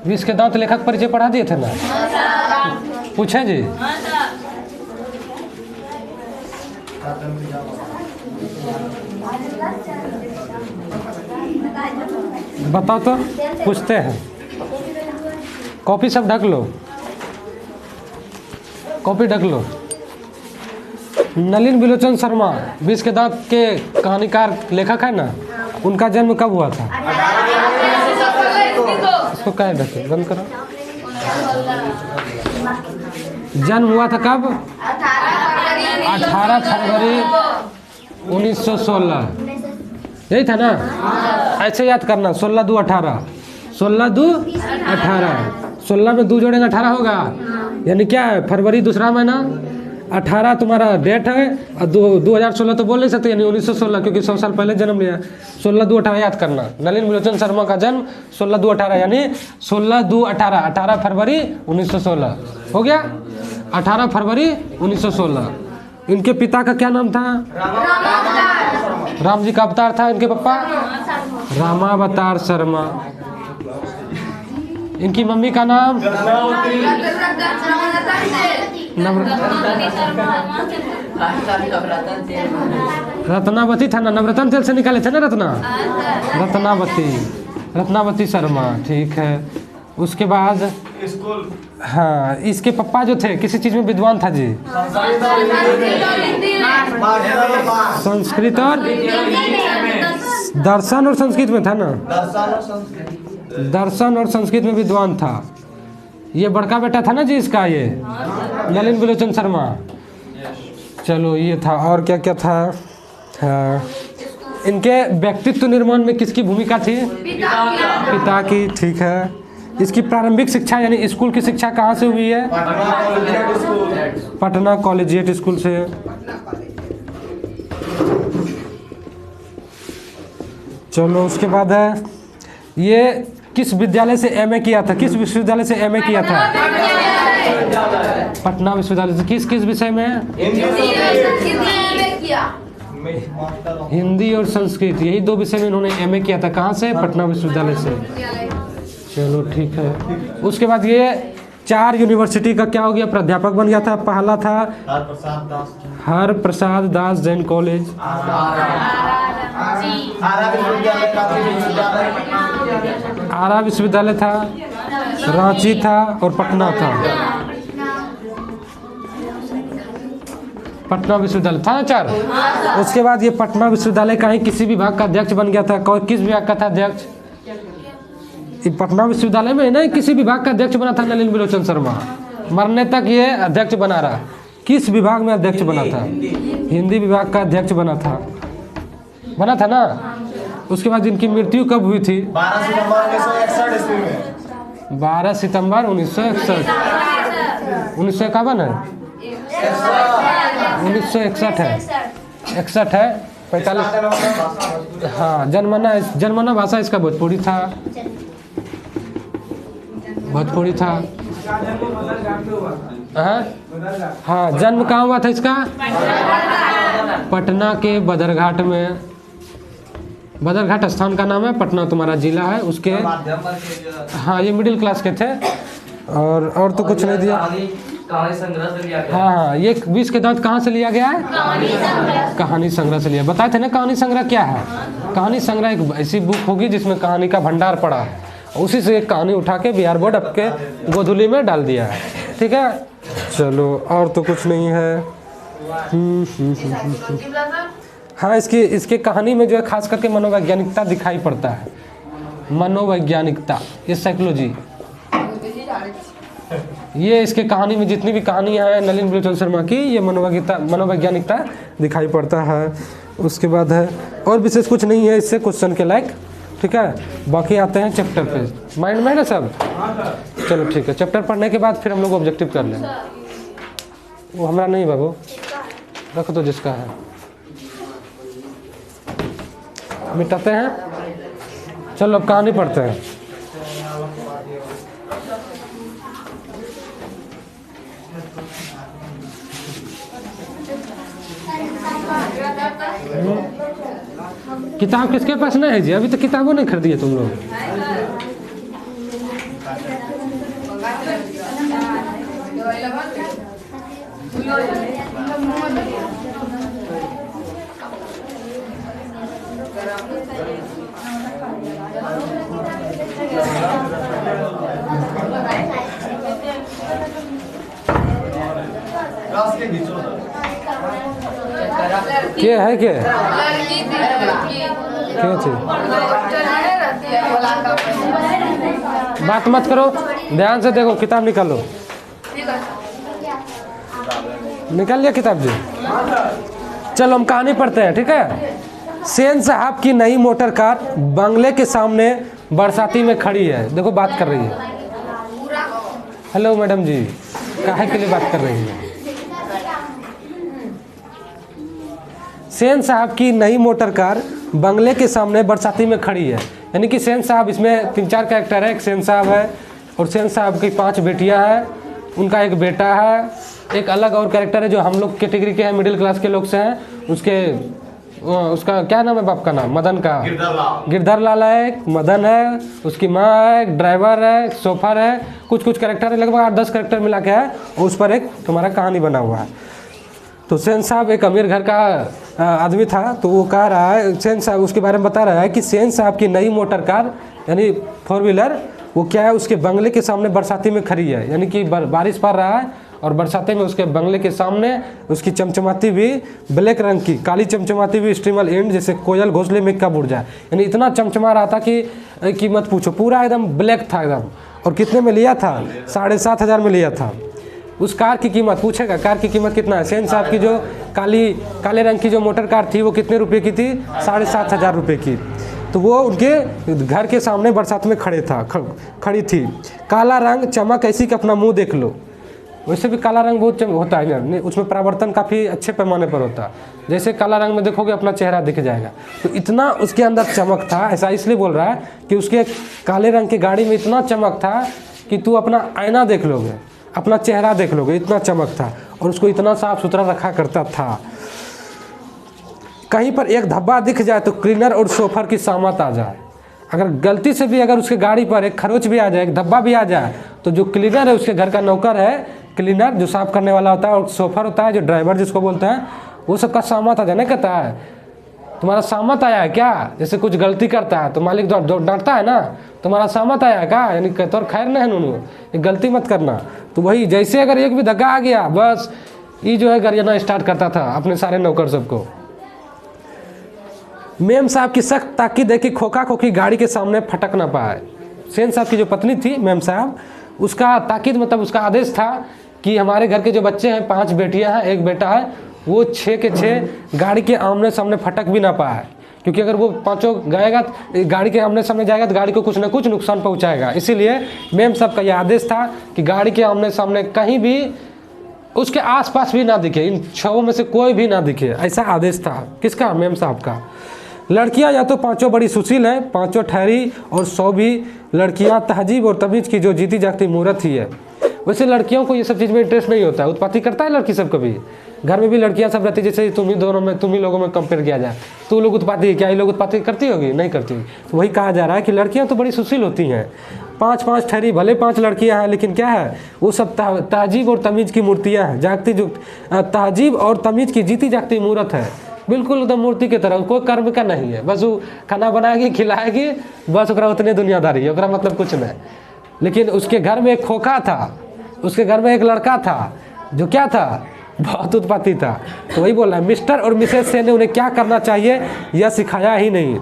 विष के दांत लेखक परिचय पढ़ा दिए थे ना? पूछे जी। बताओ तो, पूछते हैं। कॉपी सब ढक लो, कॉपी ढक लो। नलिन बिलोचन शर्मा विष के दांत के कहानीकार लेखक है ना, उनका जन्म कब हुआ था? इसको क्या ढके, बंद करो। जन्म हुआ था कब? 18 फरवरी 1916। यही था ना? ऐसे याद करना, 16/2/18, 16/2/18, 16 में 2 जोड़ेंगे 18 होगा। यानी क्या है, फरवरी दूसरा महीना, 18 तुम्हारा डेट है, और 2016 तो बोल नहीं सकते, यानी 1916, क्योंकि 100 साल पहले जन्म लिया। 16/2/18 याद करना। नलिन बिलोचन शर्मा का जन्म 16/2/18, यानी 16/2/18, 18 फरवरी 1916 हो गया। 18 फरवरी 1916। इनके पिता का क्या नाम था? राम जी का अवतार था इनके पापा, रामावतार शर्मा। इनकी मम्मी का नाम रत्नावती था ना, नवरत्न तेल से निकाले थे ना रत्नावती शर्मा, ठीक है। उसके बाद हाँ, इसके पापा जो थे किसी चीज में विद्वान था जी? संस्कृत और दर्शन और संस्कृत में था ना? दर्शन और संस्कृत में विद्वान था। ये बड़का बेटा था ना जी इसका, ये नलिन बिलोचन शर्मा। चलो ये था, और क्या क्या था? हाँ, इनके व्यक्तित्व निर्माण में किसकी भूमिका थी? पिता की, ठीक है। इसकी प्रारंभिक शिक्षा यानी स्कूल की शिक्षा कहाँ से हुई है? पटना कॉलेजिएट स्कूल से। चलो उसके बाद है, ये किस विद्यालय से एमए किया था? किस विश्वविद्यालय से एमए किया था? पटना विश्वविद्यालय से। किस किस विषय में? हिंदी और संस्कृत, यही 2 विषय में इन्होंने एमए किया था। कहाँ से? पटना विश्वविद्यालय से। चलो ठीक है। उसके बाद ये 4 यूनिवर्सिटी का क्या हो गया? प्राध्यापक बन गया था। पहला था हर प्रसाद दास जैन कॉलेज, आरा विश्वविद्यालय था, रांची था और पटना था। पटना विश्वविद्यालय था ना 4। उसके बाद ये पटना विश्वविद्यालय का ही किसी विभाग का अध्यक्ष बन गया था। किस विभाग का था अध्यक्ष? पटना विश्वविद्यालय में नहीं, किसी विभाग का अध्यक्ष बना था नलिन बिलोचन शर्मा। मरने तक ये अध्यक्ष बना रहा। किस विभाग में अध्यक्ष बना था? हिंदी विभाग का अध्यक्ष बना था ना। उसके बाद इनकी मृत्यु कब हुई थी? 12 सितंबर 1961। 1951 है, 1961 है, 61 है, 45। हाँ, जनमना भाषा इसका भोजपुरी था। हाँ, जन्म कहाँ हुआ था इसका? पटना के बदरघाट में। बदरघाट स्थान का नाम है, पटना तुम्हारा जिला है। उसके हाँ, ये मिडिल क्लास के थे, और तो कुछ नहीं दिया। कहानी संग्रह से लिया गया। हाँ, ये विष के दांत कहाँ से लिया गया है? कहानी संग्रह से लिया। बताए थे ना कहानी संग्रह क्या है? कहानी संग्रह एक ऐसी बुक होगी जिसमें कहानी का भंडार पड़ा है, उसी से एक कहानी उठा के बिहार बोर्ड आपके गोधुली में डाल दिया है, ठीक है। चलो और तो कुछ नहीं है। हाँ, इसके कहानी में जो है खास करके मनोवैज्ञानिकता दिखाई पड़ता है। मनोवैज्ञानिकता, ये साइकोलॉजी, ये इसके कहानी में जितनी भी कहानियाँ हैं नलिन बिलोचन शर्मा की, ये मनोवैज्ञानिकता दिखाई पड़ता है। उसके बाद है और विशेष कुछ नहीं है इससे क्वेश्चन के लायक, ठीक है। बाकी आते हैं चैप्टर पे। माइंड में है ना सब? चलो ठीक है, चैप्टर पढ़ने के बाद फिर हम लोग ऑब्जेक्टिव कर लेंगे। वो हमारा नहीं बाबू, रख दो जिसका है, मिटाते हैं। चलो अब कहानी पढ़ते हैं। किताब किसके पास नहीं है जी? अभी तो किताबों नहीं खरीदी है तुम लोग। के है के लड़की थी लड़की क्या चीज रहती है बात मत करो, ध्यान से देखो, किताब निकालो। निकाल लिया किताब जी? चलो हम कहानी पढ़ते हैं, ठीक है। सेन साहब की नई मोटर कार बंगले के सामने बरसाती में खड़ी है। देखो बात कर रही है। हेलो मैडम जी, काहे के लिए बात कर रही है? सेन साहब की नई मोटर कार बंगले के सामने बरसाती में खड़ी है। यानी कि सेन साहब, इसमें 3-4 कैरेक्टर है। एक सेन साहब है और सेन साहब की 5 बेटियां हैं, उनका एक बेटा है। एक अलग और कैरेक्टर है जो हम लोग कैटेगरी के हैं, मिडिल क्लास के लोग से हैं। उसका क्या नाम है बाप का नाम? मदन का, गिरधर लाल है, एक मदन है, उसकी माँ है, एक ड्राइवर है, एक शोफर है, कुछ कैरेक्टर है, लगभग 8-10 कैरेक्टर मिला के है और उस पर एक तुम्हारा कहानी बना हुआ है। तो सेन साहब एक अमीर घर का आदमी था। तो वो कह रहा है, सेन साहब उसके बारे में बता रहा है कि सेन साहब की नई मोटर कार यानी 4 व्हीलर वो क्या है, उसके बंगले के सामने बरसाती में खड़ी है। यानी कि बारिश पड़ रहा है और बरसाती में उसके बंगले के सामने उसकी चमचमाती भी ब्लैक रंग की, काली चमचमाती भी स्ट्रीमल एंड जैसे कोयल घोंसले में कब उड़ जाए, यानी इतना चमचमा रहा था कि मत पूछो, पूरा एकदम ब्लैक था एकदम। और कितने में लिया था? 7,500 में लिया था। उस कार की कीमत पूछेगा, कार की कीमत कितना है? सेन साहब की जो काले रंग की जो मोटर कार थी वो कितने रुपए की थी? 7,500 रुपये की। तो वो उनके घर के सामने बरसात में खड़ी थी। काला रंग चमक ऐसी कि अपना मुंह देख लो। वैसे भी काला रंग बहुत होता है ना, उसमें परावर्तन काफ़ी अच्छे पैमाने पर होता है। जैसे काला रंग में देखोगे अपना चेहरा दिख जाएगा। तो इतना उसके अंदर चमक था, ऐसा इसलिए बोल रहा है कि उसके काले रंग की गाड़ी में इतना चमक था कि तू अपना आईना देख लोगे, अपना चेहरा देख लोगे, इतना चमक था। और उसको इतना साफ सुथरा रखा करता था। कहीं पर एक धब्बा दिख जाए तो क्लीनर और शोफर की सामत आ जाए। अगर गलती से भी अगर उसके गाड़ी पर एक खरोच भी आ जाए, एक धब्बा भी आ जाए, तो जो क्लीनर है, उसके घर का नौकर है, क्लीनर जो साफ करने वाला होता है, और शोफर होता है जो ड्राइवर जिसको बोलते हैं, वो सबका सामत आ जाए। नहीं कहता है तुम्हारा सामत आया है क्या? जैसे कुछ गलती करता है तो मालिक डांटता है ना, तुम्हारा सामत आया है क्या, यानी तोर खैर नहीं है नूनू, ये गलती मत करना। तो वही जैसे अगर एक भी धक्का आ गया, बस ये जो है गरियाना स्टार्ट करता था अपने सारे नौकर सबको। मेम साहब की सख्त ताकीद है कि खोखा खोखी गाड़ी के सामने फटक ना पाए। सेन साहब की जो पत्नी थी मेम साहब, उसका ताकीद मतलब उसका आदेश था कि हमारे घर के जो बच्चे हैं, 5 बेटियां हैं, 1 बेटा है, वो 6 के 6 गाड़ी के आमने सामने फटक भी ना पाए। क्योंकि अगर वो 5 गएगा, गाड़ी के आमने सामने जाएगा तो गाड़ी को कुछ ना कुछ नुकसान पहुंचाएगा। इसीलिए मेम साहब का यह आदेश था कि गाड़ी के आमने सामने कहीं भी उसके आसपास भी ना दिखे, इन 6 में से कोई भी ना दिखे, ऐसा आदेश था। किसका? मेम साहब का। लड़कियां या तो 5 बड़ी सुशील हैं, 5 ठहरी, और 100 भी लड़कियां तहजीब और तमीज की जो जीती जागती मूर्त ही है। वैसे लड़कियों को ये सब चीज़ में इंटरेस्ट नहीं होता है, उत्पत्ति करता है लड़की सब कभी। घर में भी लड़कियां सब रहती है, जैसे तुम ही लोगों में कंपेयर किया जाए तो लोग उत्पत्ति, क्या ये लोग उत्पत्ति करती होगी? नहीं करती। तो वही कहा जा रहा है कि लड़कियां तो बड़ी सुशील होती हैं, 5-5 ठहरी, भले 5 लड़कियां हैं, लेकिन क्या है, वो सब तहजीब और तमीज की मूर्तियाँ हैं, जागती जो तहजीब और तमीज की जीती जागती मूर्त है, बिल्कुल एकदम मूर्ति की तरह। कोई कर्म का नहीं है, बस वो खाना बनाएगी, खिलाएगी, बस ओकरा उतने दुनियादारी है, ओकरा मतलब कुछ नहीं। लेकिन उसके घर में एक खोखा था, उसके घर में एक लड़का था जो क्या था, बहुत उत्पत्ति था। तो वही बोल रहा है, मिस्टर और मिसेस सेन ने उन्हें क्या करना चाहिए यह सिखाया ही नहीं,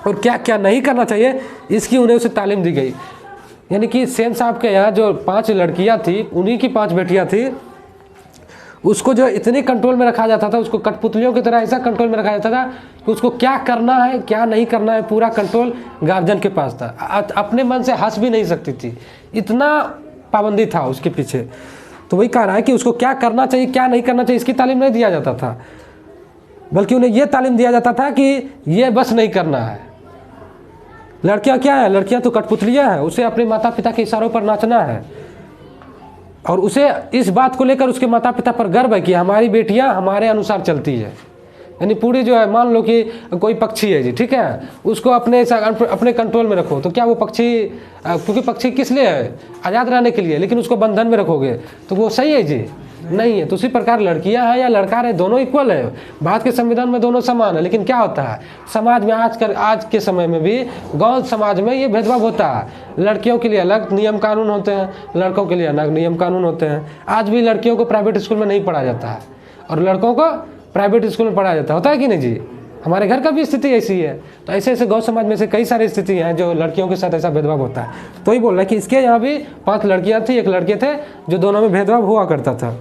और क्या क्या नहीं करना चाहिए इसकी उन्हें उसे तालीम दी गई। यानी कि सेन साहब के यहाँ जो 5 लड़कियाँ थी, उन्हीं की 5 बेटियाँ थी, उसको जो इतने कंट्रोल में रखा जाता था, उसको कठपुतलियों की तरह ऐसा कंट्रोल में रखा जाता था कि उसको क्या करना है क्या नहीं करना है पूरा कंट्रोल गार्जियन के पास था। अपने मन से हंस भी नहीं सकती थी, इतना पाबंदी था उसके पीछे। तो वही कह रहा है कि उसको क्या करना चाहिए क्या नहीं करना चाहिए इसकी तालीम नहीं दिया जाता था, बल्कि उन्हें यह तालीम दिया जाता था कि ये बस नहीं करना है। लड़कियां क्या है, लड़कियां तो कठपुतलियां हैं, उसे अपने माता पिता के इशारों पर नाचना है, और उसे इस बात को लेकर उसके माता पिता पर गर्व है कि हमारी बेटियां हमारे अनुसार चलती है। यानी पूरी जो है, मान लो कि कोई पक्षी है जी, ठीक है, उसको अपने कंट्रोल में रखो, तो क्या वो पक्षी, क्योंकि पक्षी किस लिए है, आज़ाद रहने के लिए, लेकिन उसको बंधन में रखोगे तो वो सही है जी, नहीं है। तो उसी प्रकार लड़कियां हैं या लड़का है, दोनों इक्वल है। भारत के संविधान में दोनों समान है, लेकिन क्या होता है समाज में आज के समय में भी गांव समाज में ये भेदभाव होता है। लड़कियों के लिए अलग नियम कानून होते हैं, लड़कों के लिए अलग नियम कानून होते हैं। आज भी लड़कियों को प्राइवेट स्कूल में नहीं पढ़ा जाता है और लड़कों को प्राइवेट स्कूल में पढ़ाया जाता है, होता है कि नहीं जी। हमारे घर का भी स्थिति ऐसी है। तो ऐसे ऐसे गौ समाज में से कई सारी स्थिति हैं जो लड़कियों के साथ ऐसा भेदभाव होता है। तो ही बोल रहा है कि इसके यहाँ भी 5 लड़कियाँ थी, 1 लड़के थे, जो दोनों में भेदभाव हुआ करता था।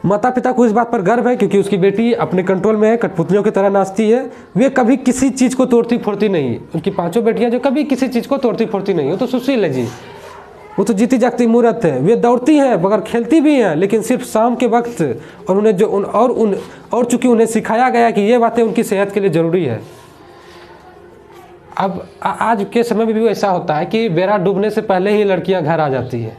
माता पिता को इस बात पर गर्व है क्योंकि उसकी बेटी अपने कंट्रोल में है, कठपुतलियों की तरह नाचती है, वे कभी किसी चीज़ को तोड़ती फोड़ती नहीं। उनकी 5 बेटियां जो कभी किसी चीज़ को तोड़ती फोड़ती नहीं, वो तो सुशील है जी, वो तो जीती जागती मूर्त है। वे दौड़ती हैं मगर खेलती भी हैं, लेकिन सिर्फ शाम के वक्त। और उन्हें और चूंकि उन्हें सिखाया गया कि ये बातें उनकी सेहत के लिए ज़रूरी है। अब आज के समय में भी ऐसा होता है कि बेड़ा डूबने से पहले ही लड़कियां घर आ जाती है,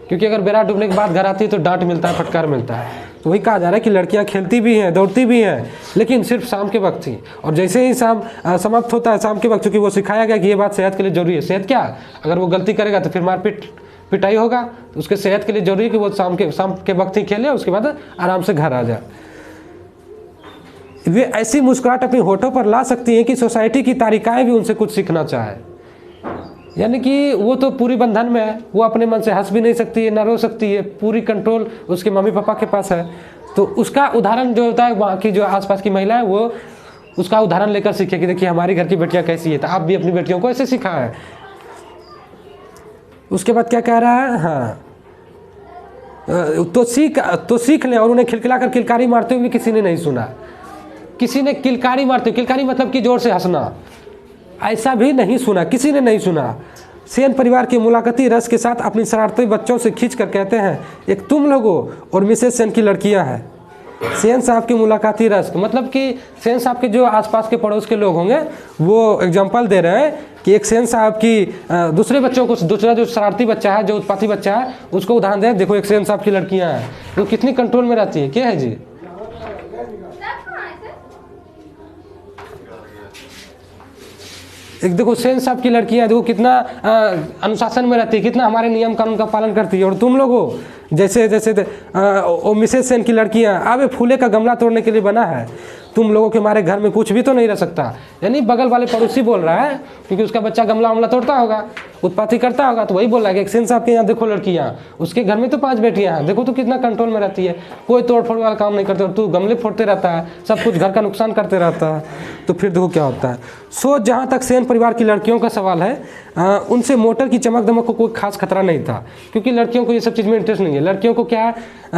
क्योंकि अगर बेड़ा डूबने के बाद घर आती है तो डांट मिलता है, फटकार मिलता है। तो वही कहा जा रहा है कि लड़कियां खेलती भी हैं, दौड़ती भी हैं, लेकिन सिर्फ शाम के वक्त ही। और जैसे ही शाम समाप्त होता है शाम के वक्त, क्योंकि वो सिखाया गया कि ये बात सेहत के लिए जरूरी है। सेहत क्या, अगर वो गलती करेगा तो फिर मारपीट पिटाई होगा, तो उसके सेहत के लिए जरूरी है कि वो शाम के वक्त ही खेले, उसके बाद आराम से घर आ जाए। वे ऐसी मुस्कुराहट अपनी होठों पर ला सकती हैं कि सोसाइटी की तारिकाएं भी उनसे कुछ सीखना चाहे। यानी कि वो तो पूरी बंधन में है, वो अपने मन से हंस भी नहीं सकती है, ना रो सकती है, पूरी कंट्रोल उसके मम्मी पापा के पास है। तो उसका उदाहरण जो होता है वहाँ की जो आसपास की महिला है वो उसका उदाहरण लेकर सीखे कि देखिए हमारी घर की बेटियाँ कैसी है, तो आप भी अपनी बेटियों को ऐसे सिखाएं। उसके बाद क्या कह रहा है, हाँ, तो सीख लें। और उन्हें खिलखिला कर किलकारी मारते हुए किसी ने नहीं सुना। किसी ने किलकारी मारते, किलकारी मतलब कि जोर से हंसना, ऐसा भी नहीं सुना, किसी ने नहीं सुना। सेन परिवार के मुलाकाती रस के साथ अपनी शरारती बच्चों से खींच कर कहते हैं, एक तुम लोगों और मिसेस सेन की लड़कियां हैं। सेन साहब के मुलाकाती रस मतलब कि सेन साहब के जो आसपास के पड़ोस के लोग होंगे वो एग्जांपल दे रहे हैं कि एक सेन साहब की दूसरे बच्चों को, दूसरा जो शरारती बच्चा है, जो उत्पाती बच्चा है, उसको उदाहरण दें, देखो एक सेन साहब की लड़कियां हैं, वो कितनी कंट्रोल में रहती है। क्या है जी, एक देखो सेन साहब की लड़कियां, देखो कितना अनुशासन में रहती है, कितना हमारे नियम कानून का पालन करती है। और तुम लोगों जैसे मिसेस सेन की लड़कियां, अब फूले का गमला तोड़ने के लिए बना है, तुम लोगों के हमारे घर में कुछ भी तो नहीं रह सकता। यानी बगल वाले पड़ोसी बोल रहा है, क्योंकि उसका बच्चा गमला वमला तोड़ता होगा, उत्पाती करता होगा, तो वही बोल रहा है कि एक सेन साहब के यहाँ देखो लड़कियाँ, उसके घर में तो 5 बेटियाँ हैं, देखो तो कितना कंट्रोल में रहती है, कोई तोड़ फोड़ वाला काम नहीं करते, और तू गमले फोड़ते रहता है, सब कुछ घर का नुकसान करते रहता है। तो फिर देखो क्या होता है। सो जहाँ तक सेन परिवार की लड़कियों का सवाल है, उनसे मोटर की चमक दमक को कोई खास खतरा नहीं था, क्योंकि लड़कियों को ये सब चीज़ में इंटरेस्ट नहीं है। लड़कियों को क्या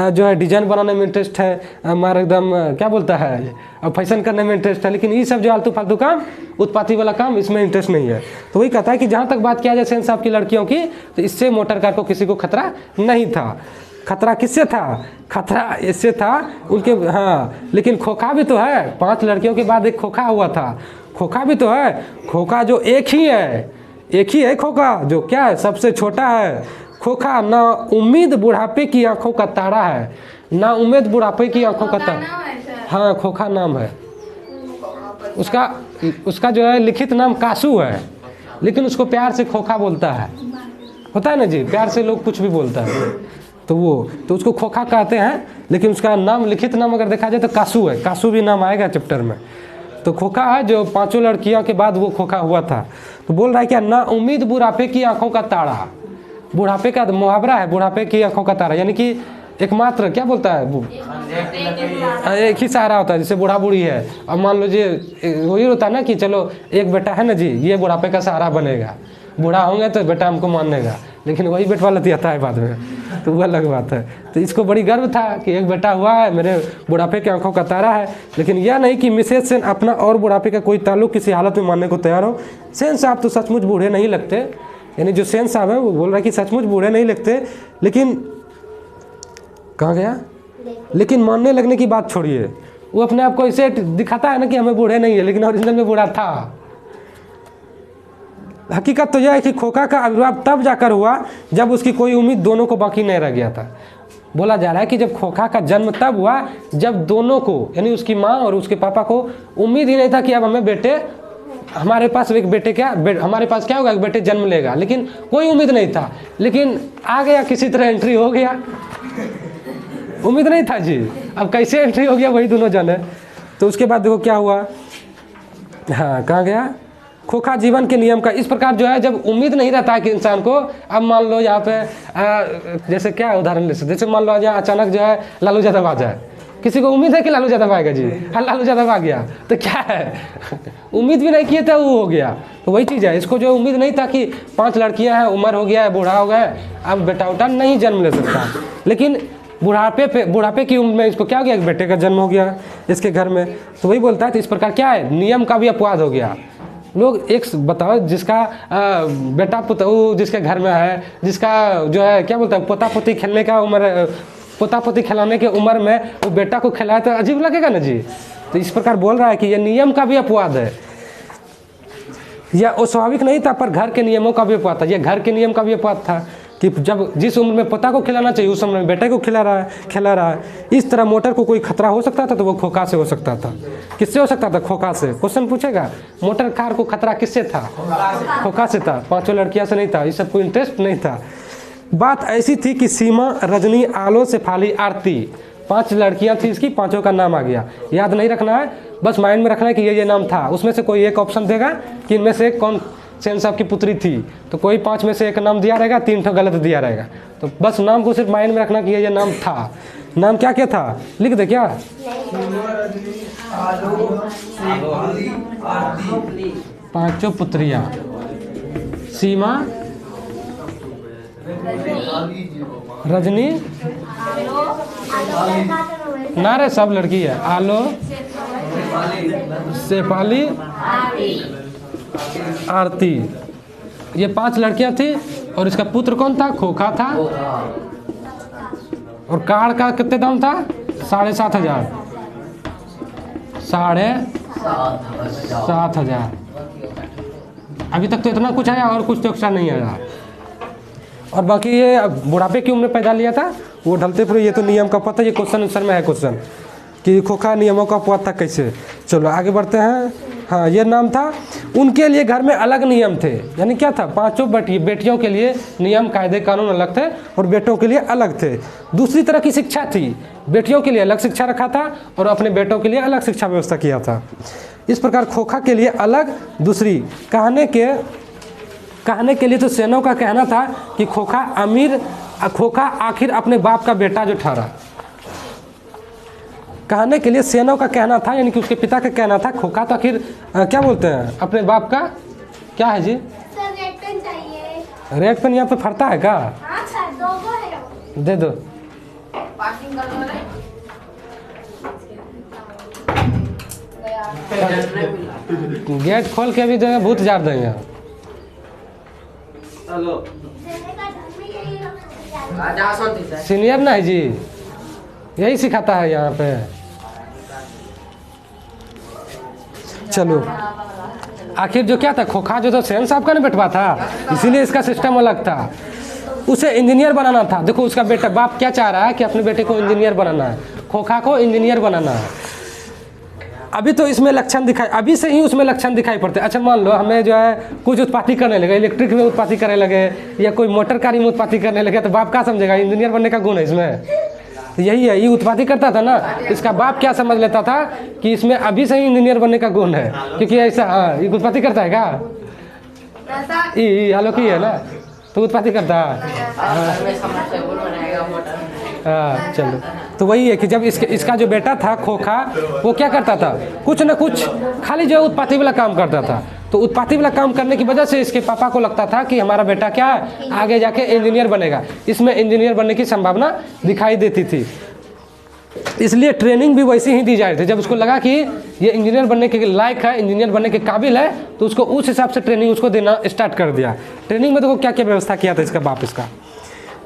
जो है डिजाइन बनाने में इंटरेस्ट है, हमारा एकदम क्या बोलता है, फैशन करने में इंटरेस्ट है, लेकिन ये सब जो आलतू फालतू काम, उत्पाती वाला काम, इसमें इंटरेस्ट नहीं है। तो वही कहता है कि जहाँ तक बात किया जाए सेन साहब की लड़कियों की, तो इससे मोटर कार को किसी को खतरा नहीं था। खतरा किससे था, खतरा इससे था उनके, हाँ, लेकिन खोखा भी तो है। 5 लड़कियों के बाद एक खोखा हुआ था, खोखा भी तो है। खोखा जो एक ही है खोखा, जो क्या है, सबसे छोटा है खोखा। ना उम्मीद बुढ़ापे की आंखों का तारा है, ना उम्मीद बुढ़ापे की आंखों का तारा, हाँ, खोखा नाम है उसका जो है लिखित नाम कासू है, लेकिन उसको प्यार से खोखा बोलता है, होता है ना जी, प्यार से लोग कुछ भी बोलता है, तो उसको खोखा कहते हैं, लेकिन उसका नाम, लिखित नाम अगर देखा जाए तो कासू है। कासू भी नाम आएगा चैप्टर में। तो खोखा है, जो 5 लड़कियों के बाद वो खोखा हुआ था। तो बोल रहा है क्या, ना उम्मीद बुढ़ापे की आंखों का तारा, बुढ़ापे का मुहावरा है, बुढ़ापे की आंखों का तारा, यानी कि एकमात्र क्या बोलता है वो, एक ही सहारा होता है। जैसे बूढ़ा बूढ़ी है, अब मान लीजिए वही होता है ना कि चलो एक बेटा है ना जी, ये बुढ़ापे का सहारा बनेगा, बूढ़ा होंगे तो बेटा हमको मानेगा, लेकिन वही बेट वाला आता है बाद में, तो वो अलग बात है। तो इसको बड़ी गर्व था कि एक बेटा हुआ है, मेरे बुढ़ापे की आंखों का तारा है। लेकिन यह नहीं कि मिसेस सेन अपना और बुढ़ापे का कोई ताल्लुक किसी हालत में मानने को तैयार हो। सेन साहब तो सचमुच बूढ़े नहीं लगते, यानी जो सेन साहब है वो बोल रहा है कि सचमुच बूढ़े नहीं लगते, लेकिन कहाँ गया, लेकिन मानने लगने की बात छोड़िए, वो अपने आप को ऐसे दिखाता है ना कि हमें बूढ़े नहीं है, लेकिन ओरिजिनल में बूढ़ा था। हकीकत तो यह है कि खोखा का आविर्भाव तब जाकर हुआ जब उसकी कोई उम्मीद दोनों को बाकी नहीं रह गया था। बोला जा रहा है कि जब खोखा का जन्म तब हुआ जब दोनों को यानी उसकी माँ और उसके पापा को उम्मीद ही नहीं था कि अब हमें बेटे हमारे पास एक बेटे हमारे पास क्या होगा, एक बेटे जन्म लेगा, लेकिन कोई उम्मीद नहीं था, लेकिन आ गया, किसी तरह एंट्री हो गया। उम्मीद नहीं था जी, अब कैसे एंट्री हो गया वही दोनों जाने। तो उसके बाद देखो क्या हुआ, हाँ कहाँ गया, खोखा जीवन के नियम का इस प्रकार जो है, जब उम्मीद नहीं रहता है कि इंसान को, अब मान लो यहाँ पे जैसे क्या उदाहरण ले सकते, जैसे मान लो आज यहाँ अचानक जो है लालू यादव आ जाए, किसी को उम्मीद है कि लालू यादव आएगा जी, हाँ लालू यादव आ गया तो क्या है उम्मीद भी नहीं किए थे, वो हो गया। तो वही चीज़ है, इसको जो उम्मीद नहीं था कि 5 लड़कियां हैं, उम्र हो गया है, बूढ़ा हो गया है, अब बेटा उटा नहीं जन्म ले सकता, लेकिन बुढ़ापे की उम्र में इसको क्या हो गया, एक बेटे का जन्म हो गया इसके घर में। तो वही बोलता है, तो इस प्रकार क्या है, नियम का भी अपवाद हो गया। लोग एक बताओ, जिसका बेटा पुतहू जिसके घर में है, जिसका जो है क्या बोलता है पोता पोती खेलने का उम्र, पोता पोती खिलाने की उम्र में वो बेटा को खिलाए तो अजीब लगेगा ना जी। तो इस प्रकार बोल रहा है कि ये नियम का भी अपवाद है, यह अस्वाभाविक नहीं था, पर घर के नियमों का भी अपवाद था। यह घर के नियम का भी अपवाद था कि जब जिस उम्र में पोता को खिलाना चाहिए उस उम्र में बेटे को खिला रहा है। इस तरह मोटर को कोई खतरा हो सकता था तो वो खोखा से हो सकता था। किससे हो सकता था, खोखा से। क्वेश्चन पूछेगा, मोटर कार को खतरा किससे था, खोखा से था, 5 लड़कियां से नहीं था, इस सब को इंटरेस्ट नहीं था। बात ऐसी थी कि सीमा, रजनी, आलो, शेफाली, आरती, 5 लड़कियां थी इसकी, 5 का नाम आ गया। याद नहीं रखना है, बस माइंड में रखना है कि ये नाम था। उसमें से कोई एक ऑप्शन देगा कि इनमें से कौन सेन साहब की पुत्री थी, तो कोई 5 में से एक नाम दिया रहेगा, 3 ठो गलत दिया रहेगा। तो बस नाम को सिर्फ माइंड में रखना कि ये नाम था। नाम क्या क्या था, लिख दे क्या, 5 पुत्रियां, सीमा, रजनी, ना रे सब लड़की है, आलो, शेफाली, आरती, ये 5 लड़कियां थी। और इसका पुत्र कौन था, खोखा था। और कार का कितने दाम था, 7,500, 7,500। अभी तक तो इतना कुछ आया, और कुछ तो एक्स्ट्रा नहीं आया। और बाकी ये बुढ़ापे की उम्र में पैदा लिया था, वो ढलते पूरे, ये तो नियम का पता, ये क्वेश्चन आंसर में है क्वेश्चन कि खोखा नियमों का अपवाद था कैसे। चलो आगे बढ़ते हैं। हाँ ये नाम था। उनके लिए घर में अलग नियम थे, यानी क्या था, 5 बेटियों के लिए नियम कायदे कानून अलग थे और बेटों के लिए अलग थे। दूसरी तरह की शिक्षा थी, बेटियों के लिए अलग शिक्षा रखा था और अपने बेटों के लिए अलग शिक्षा व्यवस्था किया था। इस प्रकार खोखा के लिए अलग, दूसरी कहने के लिए तो सेनों का कहना था कि खोखा आखिर अपने बाप का बेटा जो ठहरा। कहने के लिए सेनों का कहना था, यानी कि उसके पिता का कहना था, खोखा तो आखिर क्या बोलते हैं अपने बाप का, क्या है जी, सर रेड पेन चाहिए। रेड पेन यहाँ पे फटता है क्या, हाँ सर, 2 है, दे दो। पार्किंग कर दो रे। गेट खोल के अभी जो है भूत जार देंगे। देने का ढंग भी यही है। जा सोती है। सीनियर ना है जी, यही सिखाता है यहाँ पे। चलो आखिर जो क्या था, खोखा जो था सेन साहब का ना बेटवा था, इसीलिए इसका सिस्टम अलग था। उसे इंजीनियर बनाना था। देखो उसका बेटा, बाप क्या चाह रहा है कि अपने बेटे को इंजीनियर बनाना है, खोखा को इंजीनियर बनाना है। अभी तो इसमें लक्षण दिखाई, अभी से ही उसमें लक्षण दिखाई पड़ते हैं। अच्छा मान लो हमें जो है कुछ उत्पत्ति करने लगे, इलेक्ट्रिक में उत्पत्ति करने लगे या कोई मोटर कारी में उत्पत्ति करने लगे, तो बाप क्या समझेगा, इंजीनियर बनने का गुण है इसमें। तो यही है, ये उत्पत्ति करता था ना, इसका बाप क्या समझ लेता था कि इसमें अभी से ही इंजीनियर बनने का गुण है, क्योंकि ऐसा हाँ ये उत्पत्ति करता है क्या, हालो की है ना, तो उत्पत्ति करता है। हाँ चलो, तो वही है कि जब इसका जो बेटा था खोखा, वो क्या करता था, कुछ न कुछ खाली जो है उत्पत्ति वाला काम करता था। तो उत्पत्ति वाला काम करने की वजह से इसके पापा को लगता था कि हमारा बेटा क्या है, आगे जाके इंजीनियर बनेगा, इसमें इंजीनियर बनने की संभावना दिखाई देती थी। इसलिए ट्रेनिंग भी वैसी ही दी जा रही थी। जब उसको लगा कि ये इंजीनियर बनने के लायक है, इंजीनियर बनने के काबिल है, तो उसको उस हिसाब से ट्रेनिंग उसको देना स्टार्ट कर दिया। ट्रेनिंग में देखो क्या क्या व्यवस्था किया था इसका बाप। इसका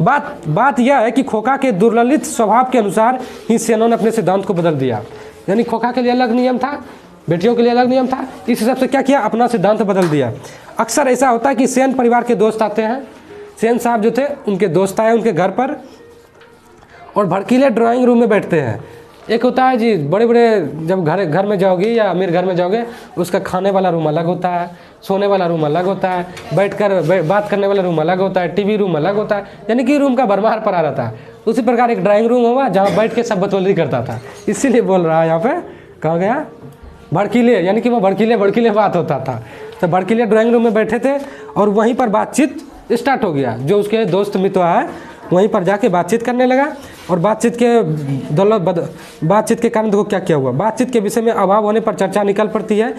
बात यह है कि खोखा के दुर्ललित स्वभाव के अनुसार ही सेनों ने अपने सिद्धांत को बदल दिया। यानी खोखा के लिए अलग नियम था, बेटियों के लिए अलग नियम था, इस हिसाब से क्या किया, अपना सिद्धांत बदल दिया। अक्सर ऐसा होता है कि सेन परिवार के दोस्त आते हैं, सेन साहब जो थे उनके दोस्त आए उनके घर पर, और भड़कीले ड्राइंग रूम में बैठते हैं। एक होता है जी बड़े बड़े, जब घर में जाओगे या अमीर घर में जाओगे, उसका खाने वाला रूम अलग होता है, सोने वाला रूम अलग होता है, बैठकर बात करने वाला रूम अलग होता है, टीवी रूम अलग होता है, यानी कि रूम का भरमार पड़ा रहता है। उसी प्रकार एक ड्राइंग रूम होगा जहाँ बैठ के सब बतौली करता था, इसीलिए बोल रहा है यहाँ पे, कहाँ गया, भड़कीले, यानी कि वो भड़कीले बात होता था। तो भड़कीले ड्राइंग रूम में बैठे थे और वहीं पर बातचीत स्टार्ट हो गया। जो उसके दोस्त मित्र है वहीं पर जाके बातचीत करने लगा और बातचीत के कारण देखो क्या क्या हुआ। बातचीत के विषय में अभाव होने पर चर्चा निकल पड़ती है